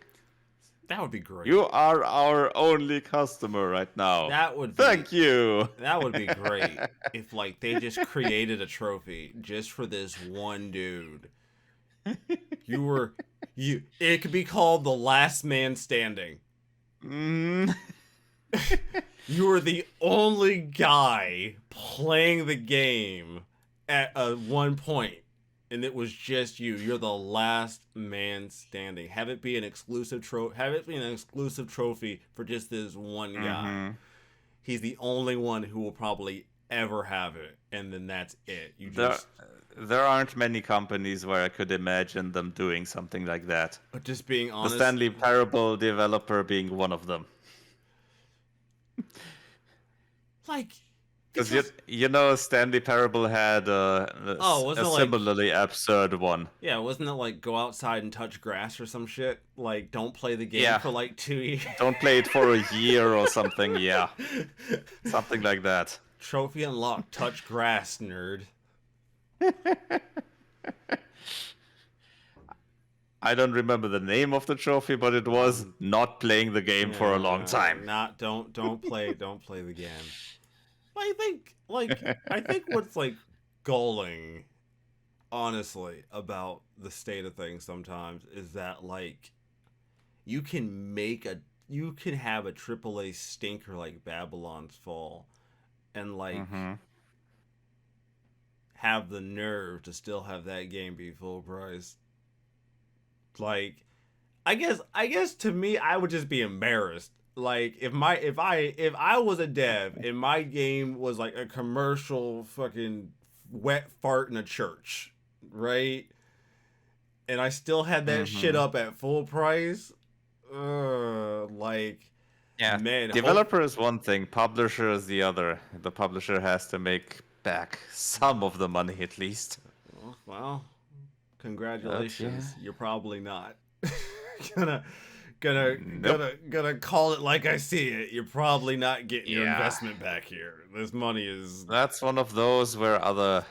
[SPEAKER 1] that would be great.
[SPEAKER 2] You are our only customer right now.
[SPEAKER 1] That would be,
[SPEAKER 2] Thank you.
[SPEAKER 1] That would be great if like they just created a trophy just for this one dude. It could be called the last man standing.
[SPEAKER 2] Mm.
[SPEAKER 1] You were the only guy playing the game at one point, and it was just you. You're the last man standing. Have it be an exclusive trophy for just this one guy.
[SPEAKER 2] Mm-hmm.
[SPEAKER 1] He's the only one who will probably ever have it, and then that's it.
[SPEAKER 2] There aren't many companies where I could imagine them doing something like that.
[SPEAKER 1] But just being
[SPEAKER 2] The
[SPEAKER 1] honest,
[SPEAKER 2] Stanley Parable developer being one of them.
[SPEAKER 1] like,
[SPEAKER 2] Because you know Stanley Parable had
[SPEAKER 1] wasn't
[SPEAKER 2] a
[SPEAKER 1] it like-
[SPEAKER 2] similarly absurd one.
[SPEAKER 1] yeah, wasn't it like go outside and touch grass or some shit? Like, don't play the game
[SPEAKER 2] Yeah.
[SPEAKER 1] for like 2 years.
[SPEAKER 2] Don't play it for a year or something. Yeah, something like that.
[SPEAKER 1] Trophy unlocked. Touch grass, nerd.
[SPEAKER 2] I don't remember the name of the trophy, but it was not playing the game for a long time.
[SPEAKER 1] Don't play the game. I think what's like galling, honestly, about the state of things sometimes is that like you can make you can have a AAA stinker like Babylon's Fall, and like have the nerve to still have that game be full price. Like, I guess to me, I would just be embarrassed. Like if I was a dev and my game was like a commercial fucking wet fart in a church, right? And I still had that shit up at full price. Like,
[SPEAKER 2] yeah,
[SPEAKER 1] man,
[SPEAKER 2] developer is one thing, publisher is the other. The publisher has to make back some of the money at least.
[SPEAKER 1] Well, congratulations.
[SPEAKER 2] Yeah.
[SPEAKER 1] You're probably not. Gonna call it like I see it. You're probably not getting your investment back here. This money is.
[SPEAKER 2] That's one of those where other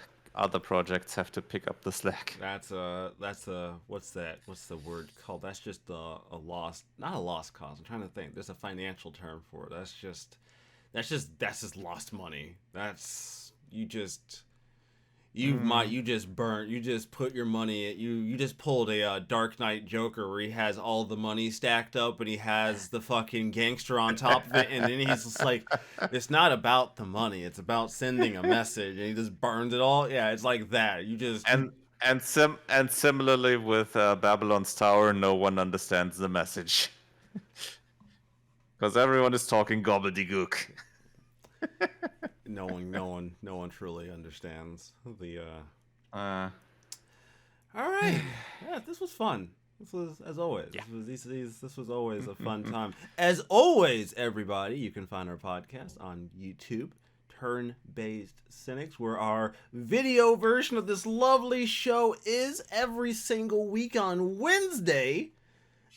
[SPEAKER 2] projects have to pick up the slack.
[SPEAKER 1] That's what's that? What's the word called? That's just a lost, not a lost cause. I'm trying to think. There's a financial term for it. That's just lost money. That's you just put your money, you just pulled a Dark Knight Joker where he has all the money stacked up and he has the fucking gangster on top of it, and then he's just like, it's not about the money, it's about sending a message, and he just burns it all. Yeah, it's like that. You just
[SPEAKER 2] and similarly with Babylon's Tower, no one understands the message because everyone is talking gobbledygook.
[SPEAKER 1] No one truly understands the. All right, yeah, this was fun. This was, as always, this was always a fun time. As always, everybody, you can find our podcast on YouTube, Turn-Based Cynics, where our video version of this lovely show is every single week on Wednesday.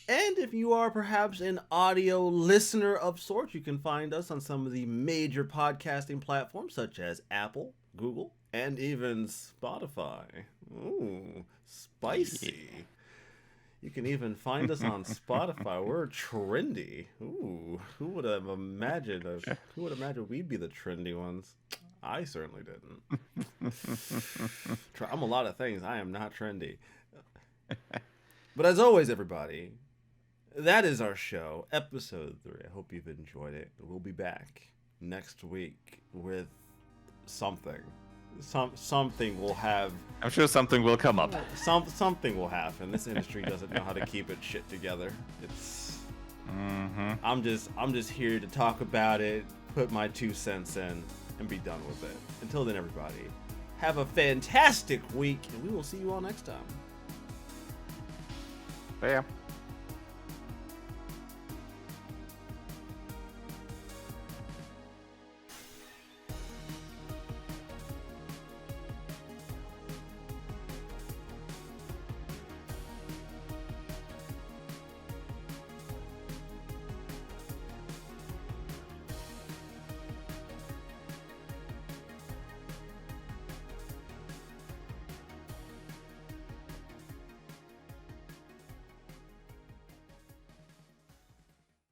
[SPEAKER 1] And if you are perhaps an audio listener of sorts, you can find us on some of the major podcasting platforms such as Apple, Google, and even Spotify. Ooh, spicy. Yeah. You can even find us on Spotify. We're trendy. Ooh, who would have imagined we'd be the trendy ones? I certainly didn't. I'm a lot of things. I am not trendy. But as always, everybody, that is our show, episode 3. I hope you've enjoyed it. We'll be back next week with something. Something will have.
[SPEAKER 2] I'm sure something will come up.
[SPEAKER 1] Something will happen. This industry doesn't know how to keep its shit together. It's. I'm just here to talk about it, put my 2 cents in, and be done with it. Until then, everybody, have a fantastic week, and we will see you all next time.
[SPEAKER 2] Yeah.